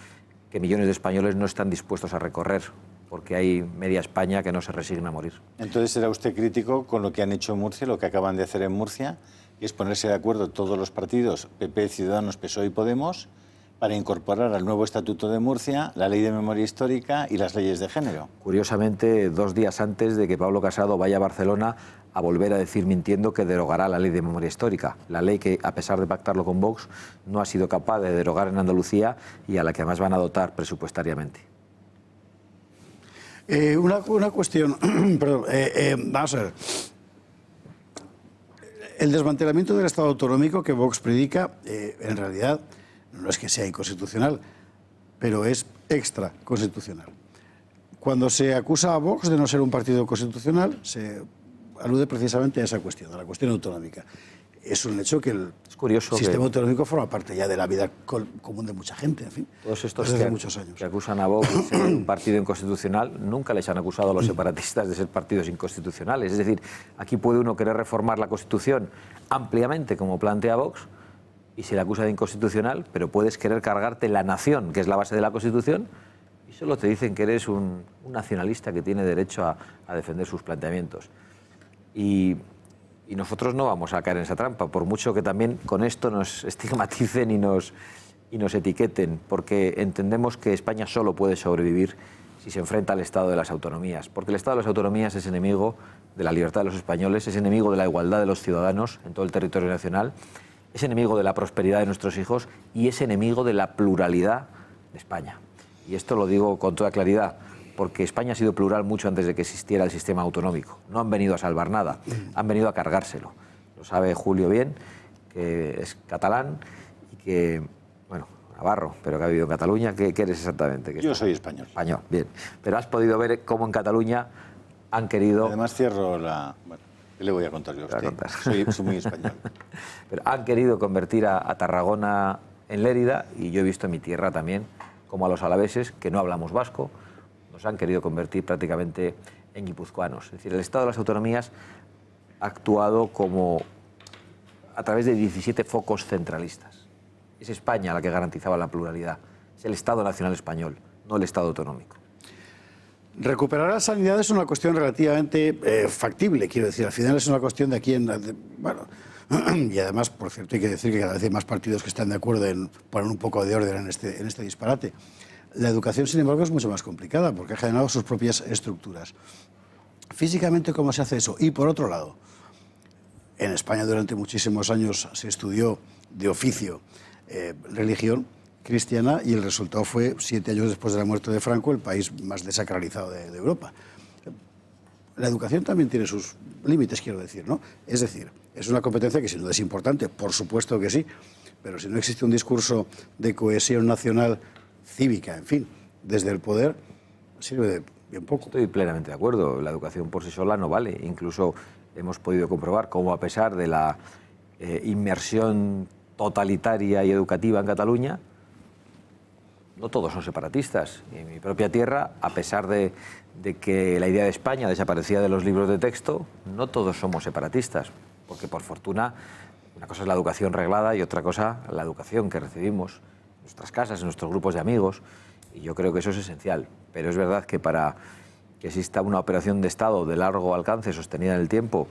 que millones de españoles no están dispuestos a recorrer, porque hay media España que no se resigna a morir. Entonces, ¿será usted crítico con lo que han hecho en Murcia, lo que acaban de hacer en Murcia, y es ponerse de acuerdo todos los partidos, PP, Ciudadanos, PSOE y Podemos, para incorporar al nuevo Estatuto de Murcia la Ley de Memoria Histórica y las leyes de género? Curiosamente, 2 días antes de que Pablo Casado vaya a Barcelona a volver a decir mintiendo que derogará la Ley de Memoria Histórica, la ley que, a pesar de pactarlo con Vox, no ha sido capaz de derogar en Andalucía y a la que además van a dotar presupuestariamente. Una cuestión, perdón, vamos a ver. El desmantelamiento del Estado autonómico que Vox predica, en realidad, no es que sea inconstitucional, pero es extraconstitucional. Cuando se acusa a Vox de no ser un partido constitucional, se alude precisamente a esa cuestión, a la cuestión autonómica. Es un hecho que el sistema autonómico forma parte ya de la vida común de mucha gente, en fin, todos estos desde muchos años. Que acusan a Vox de ser un partido inconstitucional, nunca les han acusado a los separatistas de ser partidos inconstitucionales. Es decir, aquí puede uno querer reformar la Constitución ampliamente, como plantea Vox, y se le acusa de inconstitucional, pero puedes querer cargarte la nación, que es la base de la Constitución, y solo te dicen que eres un nacionalista que tiene derecho a defender sus planteamientos. Y nosotros no vamos a caer en esa trampa, por mucho que también con esto nos estigmaticen y nos etiqueten, porque entendemos que España solo puede sobrevivir si se enfrenta al Estado de las autonomías, porque el Estado de las autonomías es enemigo de la libertad de los españoles, es enemigo de la igualdad de los ciudadanos en todo el territorio nacional, es enemigo de la prosperidad de nuestros hijos y es enemigo de la pluralidad de España. Y esto lo digo con toda claridad, porque España ha sido plural mucho antes de que existiera el sistema autonómico. No han venido a salvar nada, han venido a cargárselo. Lo sabe Julio bien, que es catalán y que, bueno, navarro, pero que ha vivido en Cataluña. ¿Qué eres exactamente? Yo soy español. Español, bien. Pero has podido ver cómo en Cataluña han querido... Además cierro la... Bueno, ¿qué le voy a contar yo a usted? Soy muy español. Pero han querido convertir a Tarragona en Lérida, y yo he visto en mi tierra también, como a los alaveses, que no hablamos vasco, nos han querido convertir prácticamente en guipuzcoanos. Es decir, el Estado de las autonomías ha actuado como a través de 17 focos centralistas. Es España la que garantizaba la pluralidad. Es el Estado nacional español, no el Estado autonómico. Recuperar la sanidad es una cuestión relativamente factible, quiero decir. Al final es una cuestión de aquí en... Bueno, y además, por cierto, hay que decir que cada vez hay más partidos que están de acuerdo en poner un poco de orden en este disparate. La educación, sin embargo, es mucho más complicada porque ha generado sus propias estructuras. Físicamente, ¿cómo se hace eso? Y por otro lado, en España durante muchísimos años se estudió de oficio religión cristiana y el resultado fue, 7 años después de la muerte de Franco, el país más desacralizado de Europa. La educación también tiene sus límites, quiero decir, ¿no? Es decir, es una competencia que sin duda es importante, por supuesto que sí, pero si no existe un discurso de cohesión nacional cívica, en fin, desde el poder, sirve de bien poco. Estoy plenamente de acuerdo. La educación por sí sola no vale. Incluso hemos podido comprobar cómo, a pesar de la inmersión totalitaria y educativa en Cataluña, no todos son separatistas. En mi propia tierra, a pesar de que la idea de España desaparecía de los libros de texto, no todos somos separatistas, porque por fortuna una cosa es la educación reglada y otra cosa la educación que recibimos en nuestras casas, en nuestros grupos de amigos, y yo creo que eso es esencial. Pero es verdad que para que exista una operación de Estado de largo alcance, sostenida en el tiempo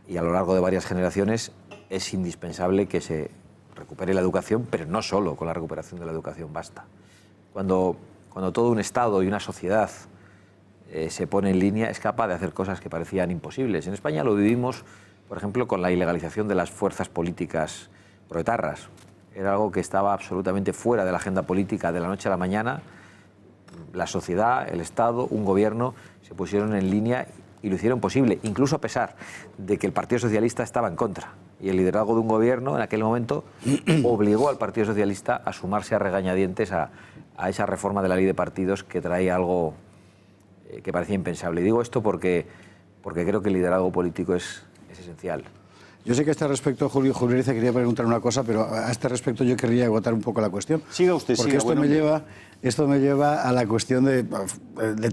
y a lo largo de varias generaciones, es indispensable que se recupere la educación, pero no solo con la recuperación de la educación basta. Cuando todo un Estado y una sociedad se pone en línea, es capaz de hacer cosas que parecían imposibles. En España lo vivimos, por ejemplo, con la ilegalización de las fuerzas políticas proetarras. Era algo que estaba absolutamente fuera de la agenda política de la noche a la mañana. La sociedad, el Estado, un gobierno se pusieron en línea y lo hicieron posible, incluso a pesar de que el Partido Socialista estaba en contra. Y el liderazgo de un gobierno en aquel momento obligó al Partido Socialista a sumarse a regañadientes a esa reforma de la ley de partidos que traía algo que parecía impensable. Y digo esto porque creo que el liderazgo político es esencial. Yo sé que a este respecto, Julio Riza quería preguntar una cosa, pero a este respecto yo querría agotar un poco la cuestión. Siga usted, porque siga. Esto me lleva a la cuestión de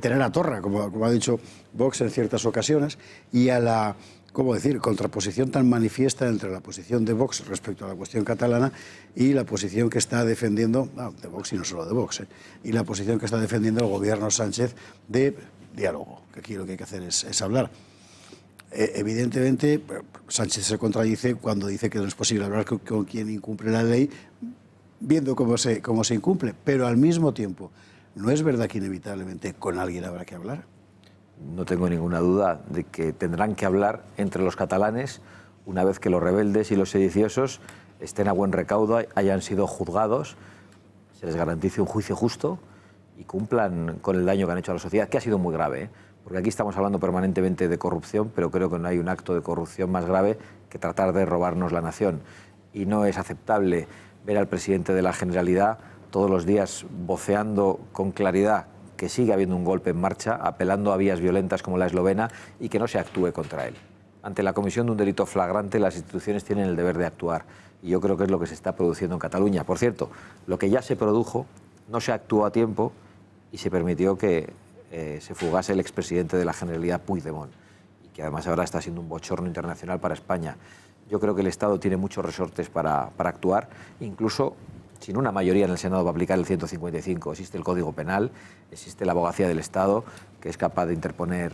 tener a Torra, como ha dicho Vox en ciertas ocasiones, y a ¿cómo decir?, contraposición tan manifiesta entre la posición de Vox respecto a la cuestión catalana y la posición que está defendiendo, de Vox y no solo de Vox, y la posición que está defendiendo el gobierno Sánchez de diálogo, que aquí lo que hay que hacer es hablar. Evidentemente, Sánchez se contradice cuando dice que no es posible hablar con quien incumple la ley, viendo cómo se incumple, pero al mismo tiempo, ¿no es verdad que inevitablemente con alguien habrá que hablar? No tengo ninguna duda de que tendrán que hablar entre los catalanes una vez que los rebeldes y los sediciosos estén a buen recaudo, hayan sido juzgados, se les garantice un juicio justo y cumplan con el daño que han hecho a la sociedad, que ha sido muy grave, ¿eh? Porque aquí estamos hablando permanentemente de corrupción, pero creo que no hay un acto de corrupción más grave que tratar de robarnos la nación. Y no es aceptable ver al presidente de la Generalidad todos los días voceando con claridad que sigue habiendo un golpe en marcha, apelando a vías violentas como la eslovena y que no se actúe contra él. Ante la comisión de un delito flagrante, las instituciones tienen el deber de actuar. Y yo creo que es lo que se está produciendo en Cataluña. Por cierto, lo que ya se produjo no se actuó a tiempo y se permitió que se fugase el expresidente de la Generalidad, Puigdemont, y que además ahora está siendo un bochorno internacional para España. Yo creo que el Estado tiene muchos resortes para actuar, incluso sin una mayoría en el Senado para aplicar el 155. Existe el Código Penal, existe la Abogacía del Estado, que es capaz de interponer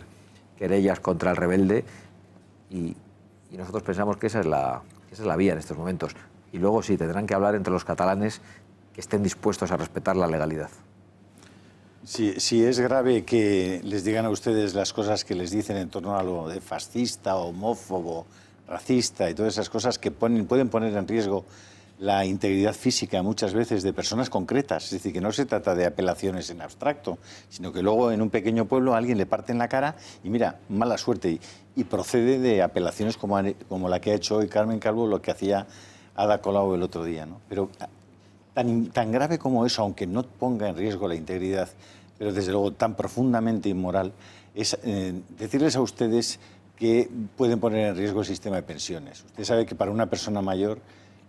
querellas contra el rebelde, y nosotros pensamos que esa es la vía en estos momentos. Y luego sí, tendrán que hablar entre los catalanes que estén dispuestos a respetar la legalidad. Si es grave que les digan a ustedes las cosas que les dicen en torno a lo de fascista, homófobo, racista y todas esas cosas que pueden poner en riesgo la integridad física muchas veces de personas concretas, es decir, que no se trata de apelaciones en abstracto, sino que luego en un pequeño pueblo a alguien le parten la cara y mira, mala suerte, y procede de apelaciones como la que ha hecho hoy Carmen Calvo, lo que hacía Ada Colau el otro día, ¿no? Pero tan grave como eso, aunque no ponga en riesgo la integridad, pero desde luego tan profundamente inmoral, es decirles a ustedes que pueden poner en riesgo el sistema de pensiones. Usted sabe que para una persona mayor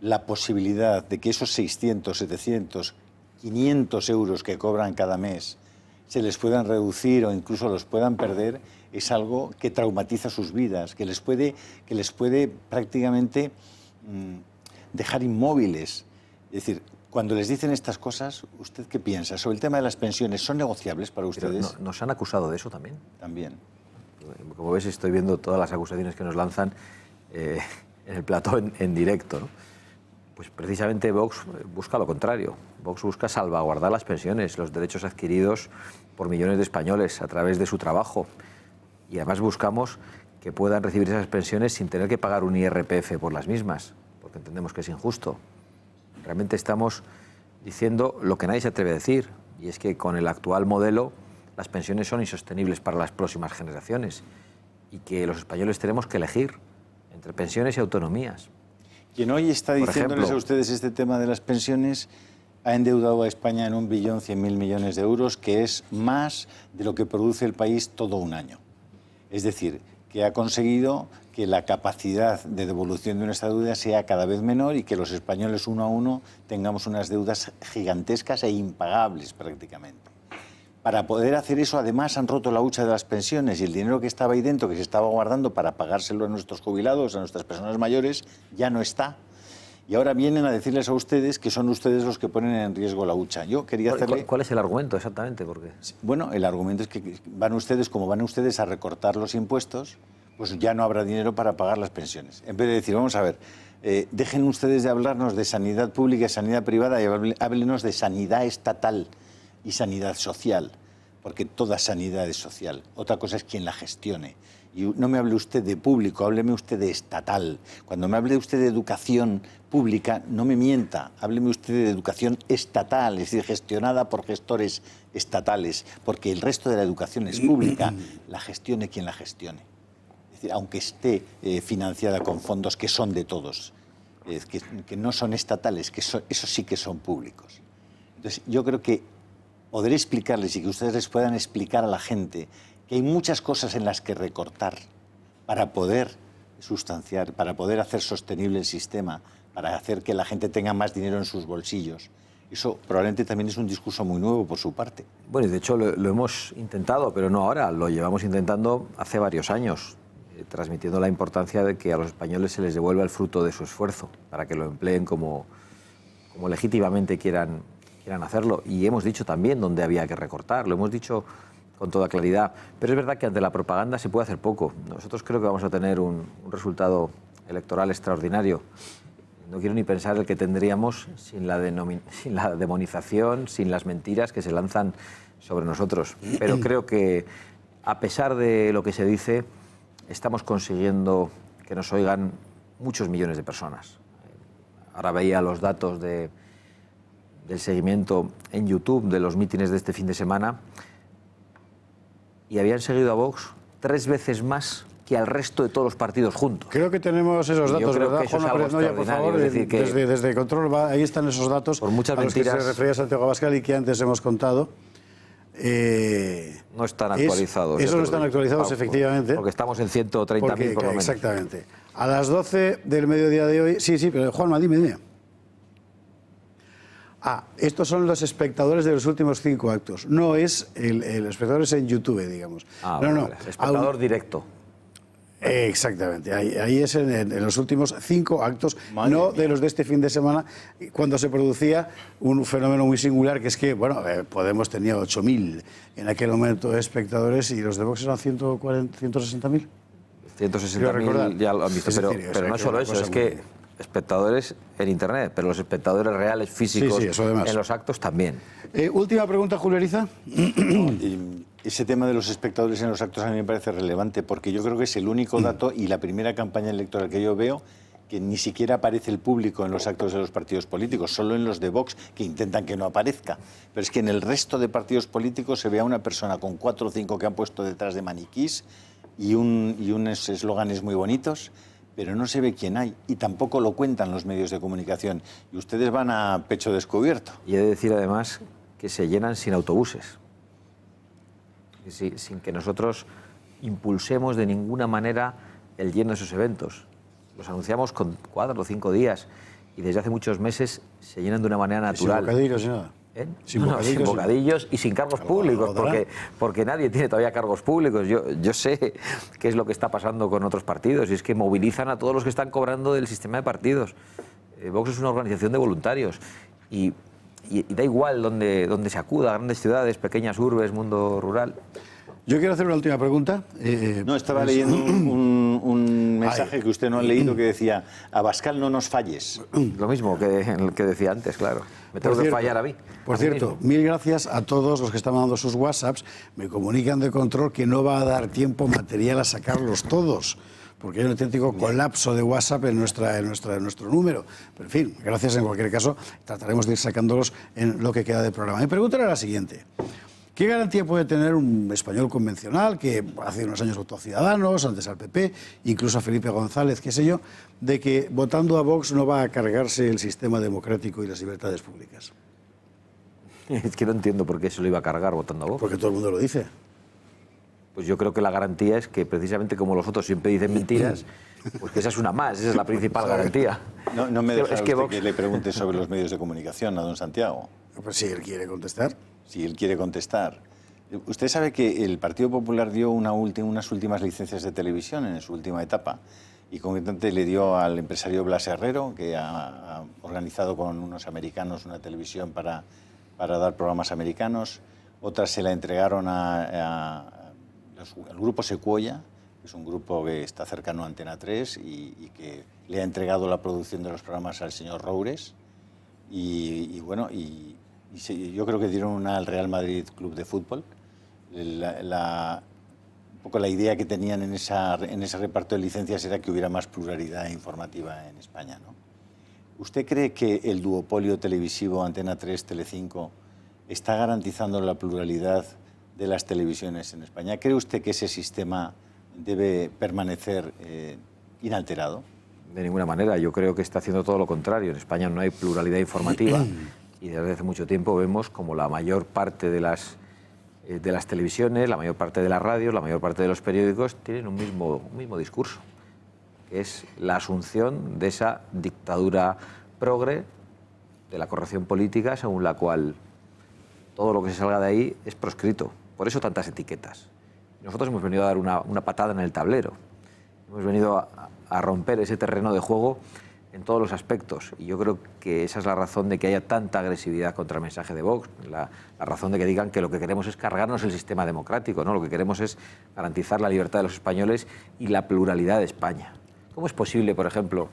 la posibilidad de que esos 600, 700, 500 euros que cobran cada mes se les puedan reducir o incluso los puedan perder es algo que traumatiza sus vidas, que les puede prácticamente dejar inmóviles. Es decir, cuando les dicen estas cosas, ¿usted qué piensa? Sobre el tema de las pensiones, ¿son negociables para ustedes? Pero ¿nos han acusado de eso también? También. Como ves, estoy viendo todas las acusaciones que nos lanzan en el plató en directo, ¿no? Pues precisamente Vox busca lo contrario. Vox busca salvaguardar las pensiones, los derechos adquiridos por millones de españoles a través de su trabajo. Y además buscamos que puedan recibir esas pensiones sin tener que pagar un IRPF por las mismas, porque entendemos que es injusto. Realmente estamos diciendo lo que nadie se atreve a decir, y es que con el actual modelo las pensiones son insostenibles para las próximas generaciones y que los españoles tenemos que elegir entre pensiones y autonomías. Quien hoy está diciéndoles a ustedes este tema de las pensiones ha endeudado a España en 1.100.000 millones de euros, que es más de lo que produce el país todo un año. Es decir, que ha conseguido que la capacidad de devolución de nuestra deuda sea cada vez menor y que los españoles uno a uno tengamos unas deudas gigantescas e impagables prácticamente. Para poder hacer eso, además, han roto la hucha de las pensiones y el dinero que estaba ahí dentro, que se estaba guardando para pagárselo a nuestros jubilados, a nuestras personas mayores, ya no está. Y ahora vienen a decirles a ustedes que son ustedes los que ponen en riesgo la hucha. Yo quería hacerle... ¿Cuál es el argumento exactamente? Porque... Bueno, el argumento es que van ustedes a recortar los impuestos, pues ya no habrá dinero para pagar las pensiones. En vez de decir, vamos a ver, dejen ustedes de hablarnos de sanidad pública y sanidad privada y háblenos de sanidad estatal y sanidad social, porque toda sanidad es social. Otra cosa es quien la gestione. Y no me hable usted de público, hábleme usted de estatal. Cuando me hable usted de educación pública, no me mienta, hábleme usted de educación estatal, es decir, gestionada por gestores estatales, porque el resto de la educación es pública, la gestione quien la gestione. Es decir, aunque esté financiada con fondos que son de todos, que no son estatales, esos sí que son públicos. Entonces, yo creo que poder explicarles y que ustedes les puedan explicar a la gente que hay muchas cosas en las que recortar para poder sustanciar, para poder hacer sostenible el sistema, para hacer que la gente tenga más dinero en sus bolsillos. Eso probablemente también es un discurso muy nuevo por su parte. Bueno, y de hecho lo hemos intentado, pero no ahora, lo llevamos intentando hace varios años. transmitiendo la importancia de que a los españoles se les devuelva el fruto de su esfuerzo, para que lo empleen como legítimamente quieran hacerlo. Y hemos dicho también dónde había que recortar, lo hemos dicho con toda claridad. Pero es verdad que ante la propaganda se puede hacer poco. Nosotros creo que vamos a tener un resultado electoral extraordinario. No quiero ni pensar el que tendríamos sin la demonización, sin las mentiras que se lanzan sobre nosotros. Pero creo que, a pesar de lo que se dice, estamos consiguiendo que nos oigan muchos millones de personas. Ahora veía los datos del seguimiento en YouTube de los mítines de este fin de semana y habían seguido a Vox 3 veces más que al resto de todos los partidos juntos. Creo que tenemos esos datos, ¿verdad, Juanma Pérez Noya, por favor? Es decir, que desde Control, ahí están esos datos por muchas a los mentiras, que se refería Santiago Abascal y que antes hemos contado. No están actualizados. Esos no están actualizados, efectivamente. Porque estamos en 130.000 por lo menos. Exactamente. A las 12 del mediodía de hoy... Sí, pero Juanma, dime. Estos son los espectadores de los últimos 5 actos. No es el espectadores en YouTube, digamos. No. Espectador directo. Exactamente, ahí es en los últimos 5 actos, no de los de este fin de semana, cuando se producía un fenómeno muy singular, que es que, Podemos tenía 8.000 en aquel momento de espectadores y los de Vox eran 160.000. 160.000 ya lo han visto, pero no solo eso, es que espectadores en Internet, pero los espectadores reales, físicos, en los actos también. Última pregunta, Julio Ariza. Ese tema de los espectadores en los actos a mí me parece relevante, porque yo creo que es el único dato y la primera campaña electoral que yo veo que ni siquiera aparece el público en los actos de los partidos políticos, solo en los de Vox, que intentan que no aparezca. Pero es que en el resto de partidos políticos se ve a una persona con 4 o 5 que han puesto detrás de maniquís y unos eslóganes muy bonitos, pero no se ve quién hay y tampoco lo cuentan los medios de comunicación. Y ustedes van a pecho descubierto. Y he de decir además que se llenan sin autobuses. Sin que nosotros impulsemos de ninguna manera el lleno de esos eventos. Los anunciamos con 4 o 5 días y desde hace muchos meses se llenan de una manera natural. Sin bocadillos y nada. Sin bocadillos y sin cargos públicos, porque nadie tiene todavía cargos públicos. Yo sé qué es lo que está pasando con otros partidos y es que movilizan a todos los que están cobrando del sistema de partidos. Vox es una organización de voluntarios y da igual donde se acuda, grandes ciudades, pequeñas urbes, mundo rural. Yo quiero hacer una última pregunta. Estaba leyendo un mensaje que usted no ha leído que decía: Abascal, no nos falles. Lo mismo que decía antes, claro. Me tengo que fallar a mí. Por cierto, mil gracias a todos los que están mandando sus WhatsApps. Me comunican de Control que no va a dar tiempo material a sacarlos todos, porque hay un auténtico colapso de WhatsApp en nuestro número. Pero, en fin, gracias en cualquier caso. Trataremos de ir sacándolos en lo que queda del programa. Mi pregunta era la siguiente. ¿Qué garantía puede tener un español convencional que hace unos años votó a Ciudadanos, antes al PP, incluso a Felipe González, qué sé yo, de que votando a Vox no va a cargarse el sistema democrático y las libertades públicas? Es que no entiendo por qué se lo iba a cargar votando a Vox. Porque todo el mundo lo dice. Pues yo creo que la garantía es que, precisamente como los otros siempre dicen mentiras, pues que esa es una más, esa es la principal garantía. No me deja que le pregunte sobre los medios de comunicación a don Santiago. Pues si él quiere contestar. Si él quiere contestar. Usted sabe que el Partido Popular dio unas últimas licencias de televisión en su última etapa y concretamente le dio al empresario Blas Herrero, que ha organizado con unos americanos una televisión para dar programas americanos. Otras se la entregaron al grupo Sequoia, que es un grupo que está cercano a Antena 3 y que le ha entregado la producción de los programas al señor Roures. Yo creo que dieron una al Real Madrid Club de Fútbol. Un poco la idea que tenían en ese reparto de licencias era que hubiera más pluralidad informativa en España, ¿no? ¿Usted cree que el duopolio televisivo Antena 3, Telecinco está garantizando la pluralidad de las televisiones en España? ¿Cree usted que ese sistema debe permanecer inalterado? De ninguna manera. Yo creo que está haciendo todo lo contrario. En España no hay pluralidad informativa. Y desde hace mucho tiempo vemos como la mayor parte de las televisiones, la mayor parte de las radios, la mayor parte de los periódicos tienen un mismo discurso, que es la asunción de esa dictadura progre, de la corrección política, según la cual todo lo que se salga de ahí es proscrito. Por eso tantas etiquetas. Nosotros hemos venido a dar una patada en el tablero. Hemos venido a romper ese terreno de juego en todos los aspectos. Y yo creo que esa es la razón de que haya tanta agresividad contra el mensaje de Vox, la razón de que digan que lo que queremos es cargarnos el sistema democrático, ¿no? Lo que queremos es garantizar la libertad de los españoles y la pluralidad de España. ¿Cómo es posible, por ejemplo,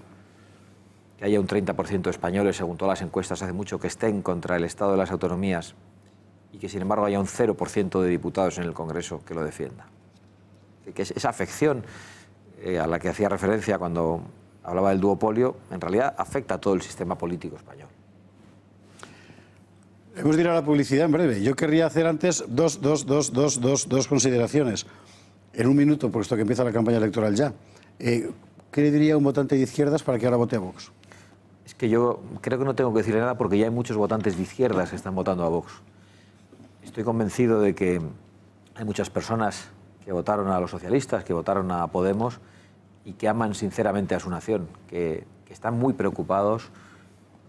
que haya un 30% de españoles, según todas las encuestas hace mucho, que estén contra el Estado de las autonomías y que, sin embargo, haya un 0% de diputados en el Congreso que lo defienda? Que esa afección a la que hacía referencia cuando hablaba del duopolio, en realidad afecta a todo el sistema político español. Hemos de ir a la publicidad en breve. Yo querría hacer antes dos consideraciones. En un minuto, puesto que empieza la campaña electoral ya. ¿Qué le diría a un votante de izquierdas para que ahora vote a Vox? Es que yo creo que no tengo que decirle nada porque ya hay muchos votantes de izquierdas que están votando a Vox. Estoy convencido de que hay muchas personas que votaron a los socialistas, que votaron a Podemos y que aman sinceramente a su nación, que están muy preocupados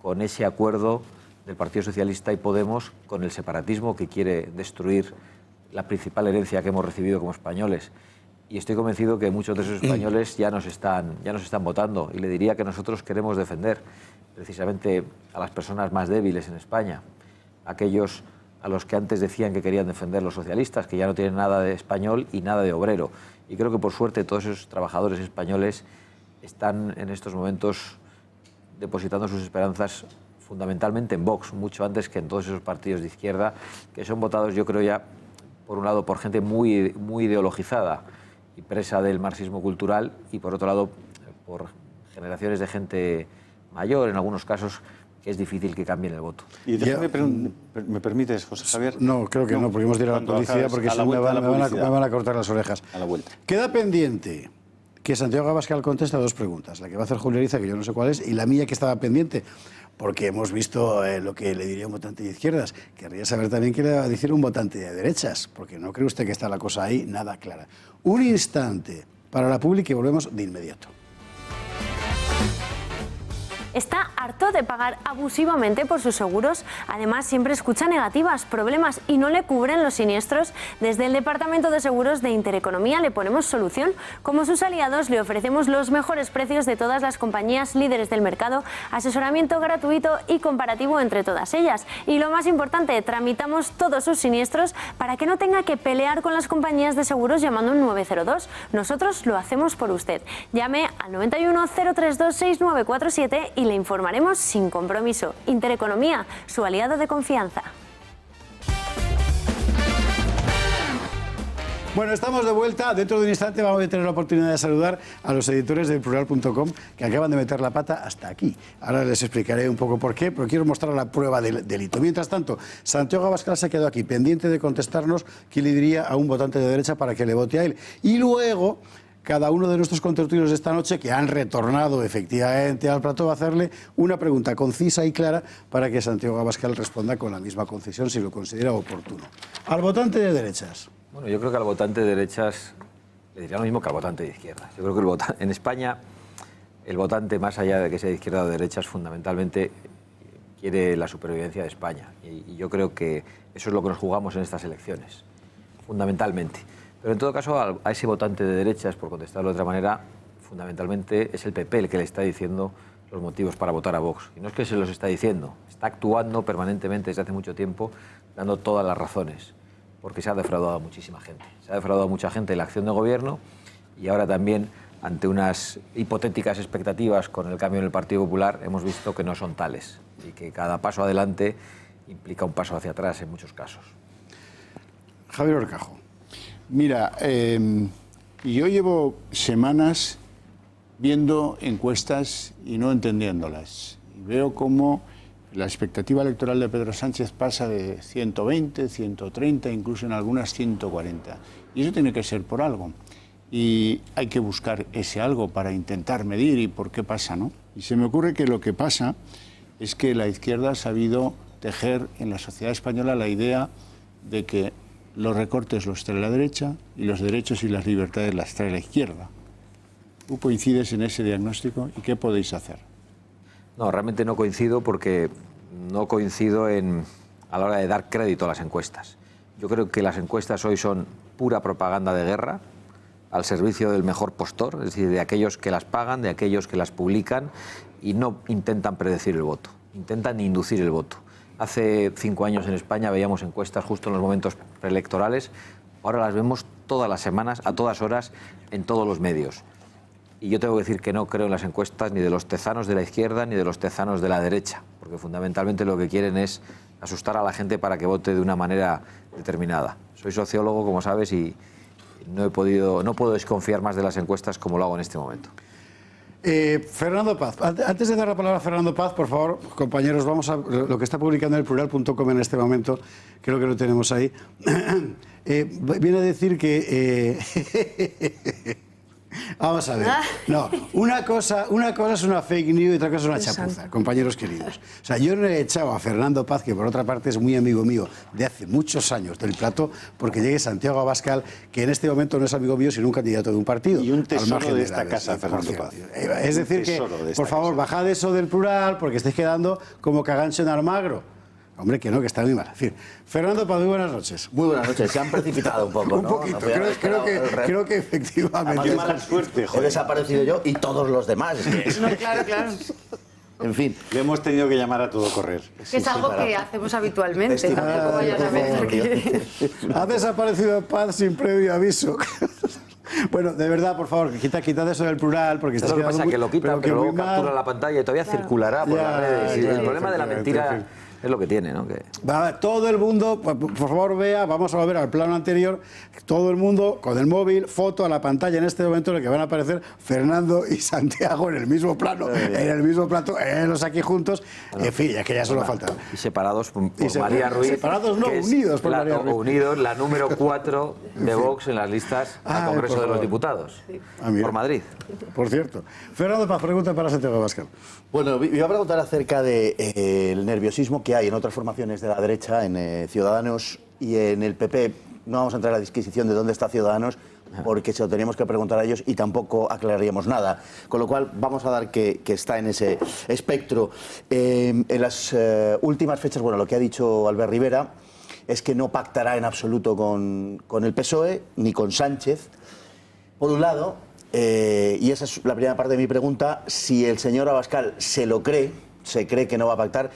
con ese acuerdo del Partido Socialista y Podemos con el separatismo que quiere destruir la principal herencia que hemos recibido como españoles. Y estoy convencido que muchos de esos españoles ya nos están votando. Y le diría que nosotros queremos defender precisamente a las personas más débiles en España, aquellos a los que antes decían que querían defender los socialistas, que ya no tienen nada de español y nada de obrero. Y creo que, por suerte, todos esos trabajadores españoles están en estos momentos depositando sus esperanzas fundamentalmente en Vox, mucho antes que en todos esos partidos de izquierda, que son votados, yo creo, ya, por un lado, por gente muy ideologizada y presa del marxismo cultural, y por otro lado, por generaciones de gente mayor, en algunos casos, que es difícil que cambien el voto. Y ¿me permites, José Javier? No, creo que no, porque hemos de ir a la publicidad, porque si no me van a cortar las orejas. A la vuelta. Queda pendiente que Santiago Abascal conteste a dos preguntas. La que va a hacer Julio Ariza, que yo no sé cuál es, y la mía, que estaba pendiente, porque hemos visto lo que le diría un votante de izquierdas. Querría saber también qué le va a decir un votante de derechas, porque no cree usted que está la cosa ahí nada clara. Un instante para la pública y volvemos de inmediato. Está harto de pagar abusivamente por sus seguros. Además, siempre escucha negativas, problemas y no le cubren los siniestros. Desde el Departamento de Seguros de Intereconomía le ponemos solución. Como sus aliados, le ofrecemos los mejores precios de todas las compañías líderes del mercado, asesoramiento gratuito y comparativo entre todas ellas. Y lo más importante, tramitamos todos sus siniestros para que no tenga que pelear con las compañías de seguros llamando un 902. Nosotros lo hacemos por usted. Llame al 91 032 6947 y le informaremos sin compromiso. Intereconomía, su aliado de confianza. Bueno, estamos de vuelta. Dentro de un instante vamos a tener la oportunidad de saludar a los editores del Plural.com que acaban de meter la pata hasta aquí. Ahora les explicaré un poco por qué, pero quiero mostrar la prueba del delito. Mientras tanto, Santiago Abascal se quedó aquí, pendiente de contestarnos qué le diría a un votante de derecha para que le vote a él. Y luego, cada uno de nuestros contertulios de esta noche, que han retornado efectivamente al plató, va a hacerle una pregunta concisa y clara para que Santiago Abascal responda con la misma concisión si lo considera oportuno. Al votante de derechas. Bueno, yo creo que al votante de derechas le diría lo mismo que al votante de izquierdas. Yo creo que en España el votante, más allá de que sea de izquierda o de derechas, fundamentalmente quiere la supervivencia de España. Y yo creo que eso es lo que nos jugamos en estas elecciones, fundamentalmente. Pero en todo caso, a ese votante de derechas, por contestarlo de otra manera, fundamentalmente es el PP el que le está diciendo los motivos para votar a Vox. Y no es que se los está diciendo, está actuando permanentemente desde hace mucho tiempo, dando todas las razones, porque se ha defraudado a muchísima gente. Se ha defraudado a mucha gente en la acción de gobierno y ahora también, ante unas hipotéticas expectativas con el cambio en el Partido Popular, hemos visto que no son tales y que cada paso adelante implica un paso hacia atrás en muchos casos. Javier Horcajo. Mira, yo llevo semanas viendo encuestas y no entendiéndolas. Y veo cómo la expectativa electoral de Pedro Sánchez pasa de 120, 130, incluso en algunas 140. Y eso tiene que ser por algo. Y hay que buscar ese algo para intentar medir y por qué pasa, ¿no? Y se me ocurre que lo que pasa es que la izquierda ha sabido tejer en la sociedad española la idea de que los recortes los trae la derecha y los derechos y las libertades las trae la izquierda. ¿Tú coincides en ese diagnóstico y qué podéis hacer? No, realmente no coincido porque no coincido a la hora de dar crédito a las encuestas. Yo creo que las encuestas hoy son pura propaganda de guerra al servicio del mejor postor, es decir, de aquellos que las pagan, de aquellos que las publican y no intentan predecir el voto, intentan inducir el voto. Hace 5 años en España veíamos encuestas justo en los momentos preelectorales, ahora las vemos todas las semanas, a todas horas, en todos los medios. Y yo tengo que decir que no creo en las encuestas ni de los tezanos de la izquierda ni de los tezanos de la derecha, porque fundamentalmente lo que quieren es asustar a la gente para que vote de una manera determinada. Soy sociólogo, como sabes, y no puedo desconfiar más de las encuestas como lo hago en este momento. Fernando Paz, antes de dar la palabra a Fernando Paz, por favor, compañeros, vamos a lo que está publicando en elplural.com en este momento, creo que lo tenemos ahí. Viene a decir que... Vamos a ver. No, una cosa es una fake news y otra cosa es una chapuza, compañeros queridos. O sea, yo no he echado a Fernando Paz, que por otra parte es muy amigo mío de hace muchos años del plató, porque llegue Santiago Abascal, que en este momento no es amigo mío, sino un candidato de un partido. Y un tesoro de esta casa, Fernando Paz. Es decir que, por favor, bajad eso del plural, porque estáis quedando como cagancho en Almagro. Hombre, que no, que está muy mal. En fin, Fernando Paz, muy buenas noches. Muy buenas noches. Se han precipitado un poco, ¿no? Un poquito, creo que efectivamente. Qué mala suerte, joder. He desaparecido yo y todos los demás. No, claro. En fin. Le hemos tenido que llamar a todo correr. Que es algo que hacemos habitualmente. Tampoco vayas a pensar que... Ha desaparecido Paz sin previo aviso. Bueno, de verdad, por favor, quitad eso del plural, porque es lo que pasa, que lo quitan, pero luego captura la pantalla y todavía circulará por las redes. Y el problema de la mentira es lo que tiene, ¿no? Todo el mundo, por favor, vea, vamos a volver al plano anterior, todo el mundo con el móvil, foto a la pantalla en este momento en el que van a aparecer Fernando y Santiago en el mismo plano, en el mismo plato, los aquí juntos, en fin, es que ya solo falta. Y separados por María Ruiz. Separados no, unidos por María Ruiz. Unidos, la número 4 de Vox en las listas al Congreso de los Diputados, por Madrid. Por cierto. Fernando Paz, pregunta para Santiago Abascal. Bueno, iba a preguntar acerca del nerviosismo que hay en otras formaciones de la derecha, en Ciudadanos y en el PP. No vamos a entrar a la disquisición de dónde está Ciudadanos, porque se lo teníamos que preguntar a ellos y tampoco aclararíamos nada. Con lo cual, vamos a dar que está en ese espectro. En las últimas fechas, bueno, lo que ha dicho Albert Rivera es que no pactará en absoluto con el PSOE ni con Sánchez, por un lado, y esa es la primera parte de mi pregunta, si el señor Abascal se lo cree, se cree que no va a pactar.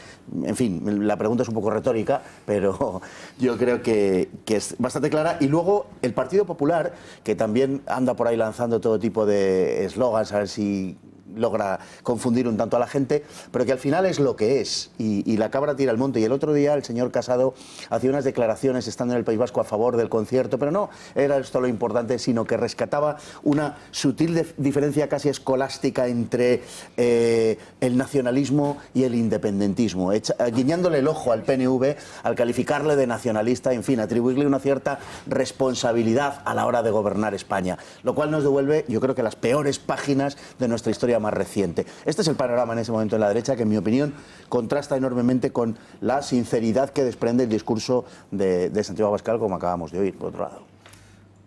En fin, la pregunta es un poco retórica, pero yo creo que es bastante clara. Y luego el Partido Popular, que también anda por ahí lanzando todo tipo de eslogans, a ver si logra confundir un tanto a la gente, pero que al final es lo que es, y la cabra tira al monte. Y el otro día el señor Casado hacía unas declaraciones estando en el País Vasco a favor del concierto, pero no era esto lo importante, sino que rescataba una sutil diferencia casi escolástica entre el nacionalismo y el independentismo, guiñándole el ojo al PNV al calificarle de nacionalista, en fin, atribuirle una cierta responsabilidad a la hora de gobernar España, lo cual nos devuelve, yo creo que las peores páginas de nuestra historia más reciente. Este es el panorama en ese momento en la derecha, que en mi opinión contrasta enormemente con la sinceridad que desprende el discurso de Santiago Abascal, como acabamos de oír, por otro lado.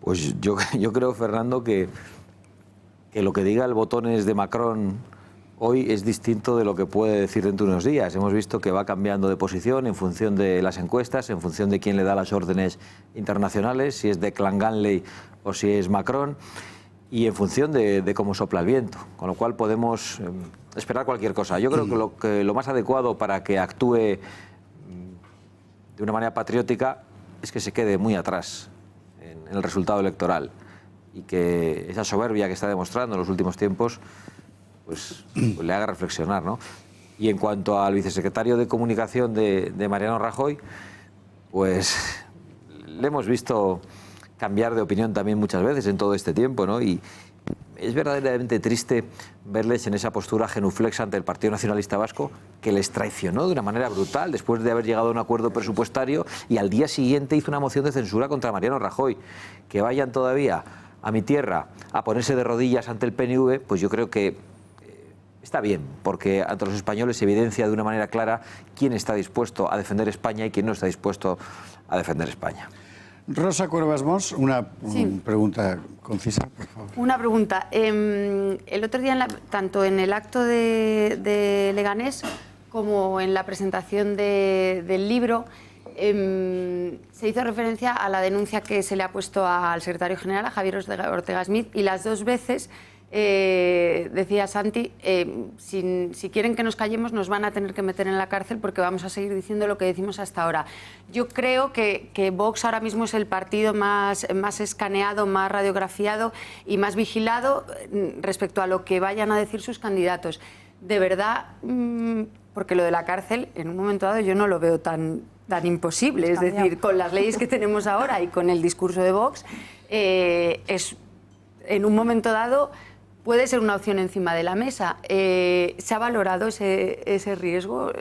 Pues yo creo, Fernando, que lo que diga el botones de Macron hoy es distinto de lo que puede decir dentro de unos días. Hemos visto que va cambiando de posición en función de las encuestas, en función de quién le da las órdenes internacionales, si es de Clanganley o si es Macron, y en función de cómo sopla el viento, con lo cual podemos esperar cualquier cosa. Yo creo que lo más adecuado para que actúe de una manera patriótica es que se quede muy atrás en el resultado electoral y que esa soberbia que está demostrando en los últimos tiempos pues le haga reflexionar, ¿no? Y en cuanto al vicesecretario de Comunicación de Mariano Rajoy, pues le hemos visto cambiar de opinión también muchas veces en todo este tiempo, ¿no? Y es verdaderamente triste verles en esa postura genuflexa ante el Partido Nacionalista Vasco, que les traicionó de una manera brutal después de haber llegado a un acuerdo presupuestario y al día siguiente hizo una moción de censura contra Mariano Rajoy. Que vayan todavía a mi tierra a ponerse de rodillas ante el PNV, pues yo creo que está bien, porque ante los españoles se evidencia de una manera clara quién está dispuesto a defender España y quién no está dispuesto a defender España. Rosa Cuervas Mons, una pregunta concisa, por favor. Una pregunta. El otro día, tanto en el acto de Leganés como en la presentación del libro, Se hizo referencia a la denuncia que se le ha puesto al secretario general, a Javier Ortega Smith, y las 2 veces decía Santi, si quieren que nos callemos nos van a tener que meter en la cárcel porque vamos a seguir diciendo lo que decimos hasta ahora. Yo creo que Vox ahora mismo es el partido más escaneado, más radiografiado y más vigilado respecto a lo que vayan a decir sus candidatos. De verdad, porque lo de la cárcel en un momento dado yo no lo veo tan imposible, es decir, con las leyes que tenemos ahora y con el discurso de Vox, en un momento dado puede ser una opción encima de la mesa. ¿Se ha valorado ese riesgo?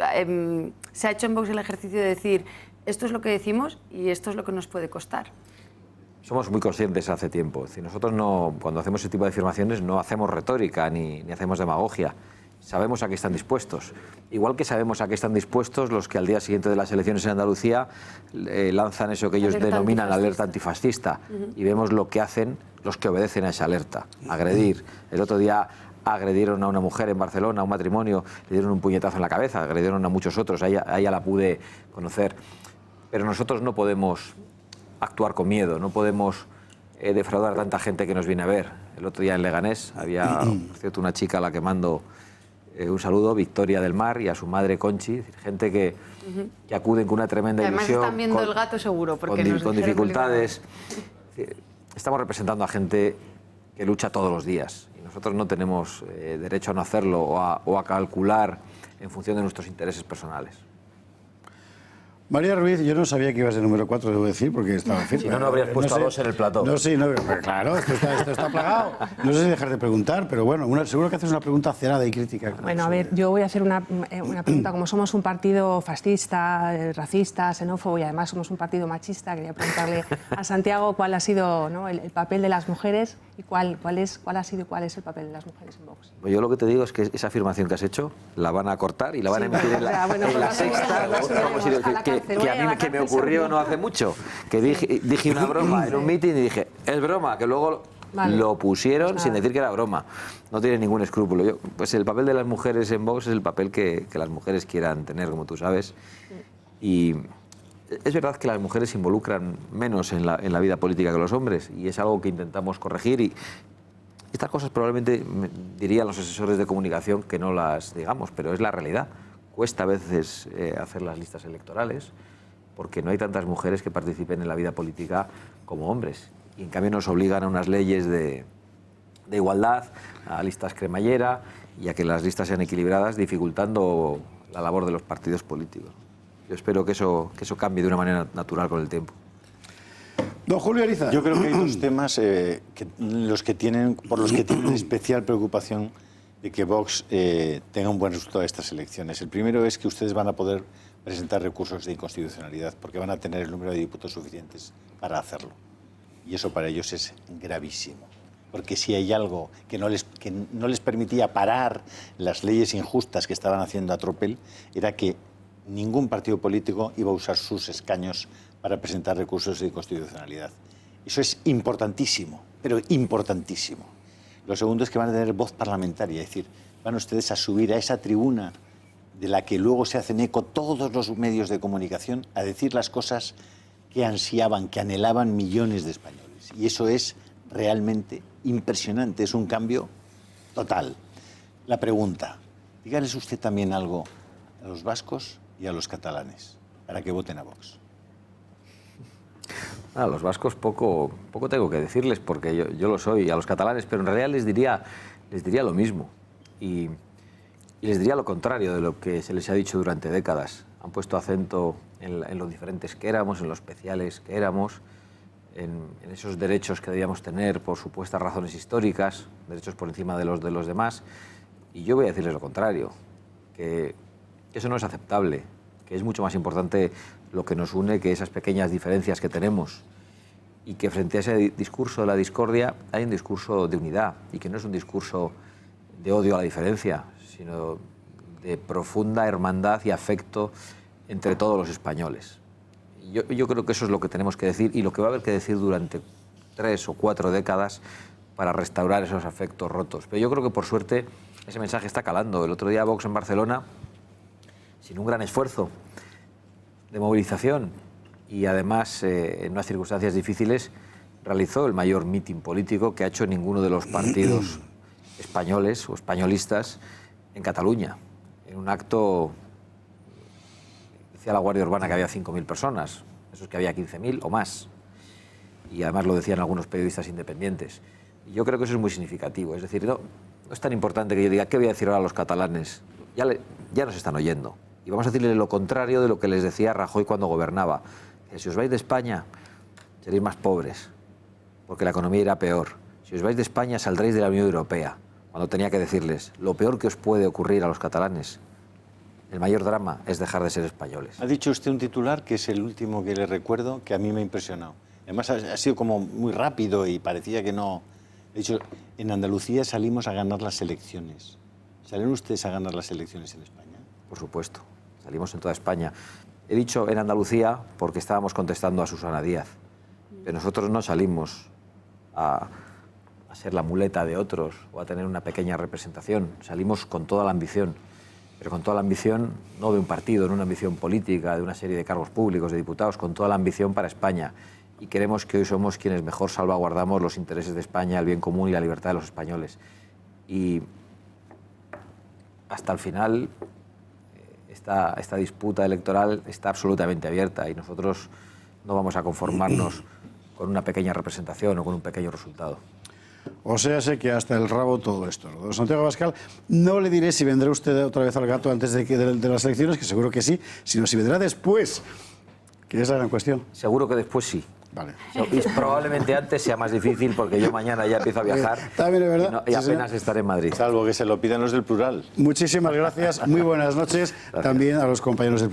¿Se ha hecho en Vox el ejercicio de decir esto es lo que decimos y esto es lo que nos puede costar? Somos muy conscientes hace tiempo. Es decir, nosotros cuando hacemos ese tipo de afirmaciones no hacemos retórica ni hacemos demagogia. Sabemos a qué están dispuestos. Igual que sabemos a qué están dispuestos los que al día siguiente de las elecciones en Andalucía lanzan eso que ellos denominan alerta antifascista. Y vemos lo que hacen los que obedecen a esa alerta. Agredir. El otro día agredieron a una mujer en Barcelona, a un matrimonio, le dieron un puñetazo en la cabeza, agredieron a muchos otros, a ella la pude conocer. Pero nosotros no podemos actuar con miedo, no podemos defraudar a tanta gente que nos viene a ver. El otro día en Leganés había, por cierto, una chica a la que mando un saludo, Victoria del Mar, y a su madre Conchi, es decir, gente que acuden con una tremenda Además ilusión. Están viendo el gato seguro, porque con dificultades. Estamos representando a gente que lucha todos los días y nosotros no tenemos derecho a no hacerlo o a calcular en función de nuestros intereses personales. María Ruiz, yo no sabía que ibas de número 4, debo decir, porque estaba firme. Si no habrías puesto a 2 en el plató. No, sí, claro, esto está plagado. No sé si dejar de preguntar, pero bueno, seguro que haces una pregunta acerada y crítica. Bueno, a ver, yo voy a hacer una pregunta. Como somos un partido fascista, racista, xenófobo y además somos un partido machista, quería preguntarle a Santiago cuál ha sido, ¿no?, el papel de las mujeres y cuál es el papel de las mujeres en Vox. Pues yo lo que te digo es que esa afirmación que has hecho la van a cortar y la van a emitir en la Sexta. Que me ocurrió no hace mucho, que dije una broma en un mitin y dije, es broma, que luego lo pusieron sin decir que era broma. No tiene ningún escrúpulo. Pues el papel de las mujeres en Vox es el papel que las mujeres quieran tener, como tú sabes. Y es verdad que las mujeres se involucran menos en la vida política que los hombres y es algo que intentamos corregir y estas cosas probablemente dirían los asesores de comunicación que no las digamos, pero es la realidad. Cuesta a veces hacer las listas electorales porque no hay tantas mujeres que participen en la vida política como hombres. Y en cambio nos obligan a unas leyes de igualdad, a listas cremallera y a que las listas sean equilibradas, dificultando la labor de los partidos políticos. Yo espero que eso cambie de una manera natural con el tiempo. Don Julio Ariza. Yo creo que hay 2 temas por los que tienen especial preocupación de que Vox tenga un buen resultado de estas elecciones. El primero es que ustedes van a poder presentar recursos de inconstitucionalidad porque van a tener el número de diputados suficientes para hacerlo. Y eso para ellos es gravísimo. Porque si hay algo que no les permitía parar las leyes injustas que estaban haciendo a tropel, era que ningún partido político iba a usar sus escaños para presentar recursos de inconstitucionalidad. Eso es importantísimo, pero importantísimo. Lo segundo es que van a tener voz parlamentaria, es decir, van ustedes a subir a esa tribuna de la que luego se hacen eco todos los medios de comunicación a decir las cosas que ansiaban, que anhelaban millones de españoles. Y eso es realmente impresionante, es un cambio total. La pregunta, dígales usted también algo a los vascos y a los catalanes para que voten a Vox. A los vascos poco tengo que decirles porque yo lo soy, a los catalanes, pero en realidad les diría lo mismo y les diría lo contrario de lo que se les ha dicho durante décadas. Han puesto acento en lo diferentes que éramos, en lo especiales que éramos, en esos derechos que debíamos tener por supuestas razones históricas, derechos por encima de los demás, y yo voy a decirles lo contrario, que eso no es aceptable, que es mucho más importante lo que nos une que esas pequeñas diferencias que tenemos y que frente a ese discurso de la discordia hay un discurso de unidad y que no es un discurso de odio a la diferencia, sino de profunda hermandad y afecto entre todos los españoles. Yo creo que eso es lo que tenemos que decir y lo que va a haber que decir durante 3 o 4 décadas para restaurar esos afectos rotos. Pero yo creo que por suerte ese mensaje está calando. El otro día Vox en Barcelona, sin un gran esfuerzo, de movilización y además en unas circunstancias difíciles realizó el mayor mitin político que ha hecho ninguno de los partidos españoles o españolistas en Cataluña. En un acto, decía la Guardia Urbana que había 5.000 personas, eso es que había 15.000 o más. Y además lo decían algunos periodistas independientes. Y yo creo que eso es muy significativo. Es decir, no es tan importante que yo diga, ¿qué voy a decir ahora a los catalanes? Ya nos están oyendo. Y vamos a decirle lo contrario de lo que les decía Rajoy cuando gobernaba. Que si os vais de España, seréis más pobres, porque la economía irá peor. Si os vais de España, saldréis de la Unión Europea. Cuando tenía que decirles, lo peor que os puede ocurrir a los catalanes, el mayor drama, es dejar de ser españoles. Ha dicho usted un titular que es el último que le recuerdo, que a mí me ha impresionado. Además, ha sido como muy rápido y parecía que no... He dicho, en Andalucía salimos a ganar las elecciones. ¿Salen ustedes a ganar las elecciones en España? Por supuesto, salimos en toda España. He dicho en Andalucía porque estábamos contestando a Susana Díaz. Pero nosotros no salimos a ser la muleta de otros o a tener una pequeña representación. Salimos con toda la ambición. Pero con toda la ambición, no de un partido, no una ambición política, de una serie de cargos públicos, de diputados, con toda la ambición para España. Y creemos que hoy somos quienes mejor salvaguardamos los intereses de España, el bien común y la libertad de los españoles. Y hasta el final, esta disputa electoral está absolutamente abierta y nosotros no vamos a conformarnos con una pequeña representación o con un pequeño resultado. O sea, sé que hasta el rabo todo esto. Don Santiago Abascal, no le diré si vendrá usted otra vez al gato antes de las elecciones, que seguro que sí, sino si vendrá después, que es la gran cuestión. Seguro que después sí. Vale. Y probablemente antes sea más difícil porque yo mañana ya empiezo a viajar. También es verdad. Y apenas estaré en Madrid. Salvo que se lo pidan los del plural. Muchísimas gracias, muy buenas noches. Gracias. También a los compañeros del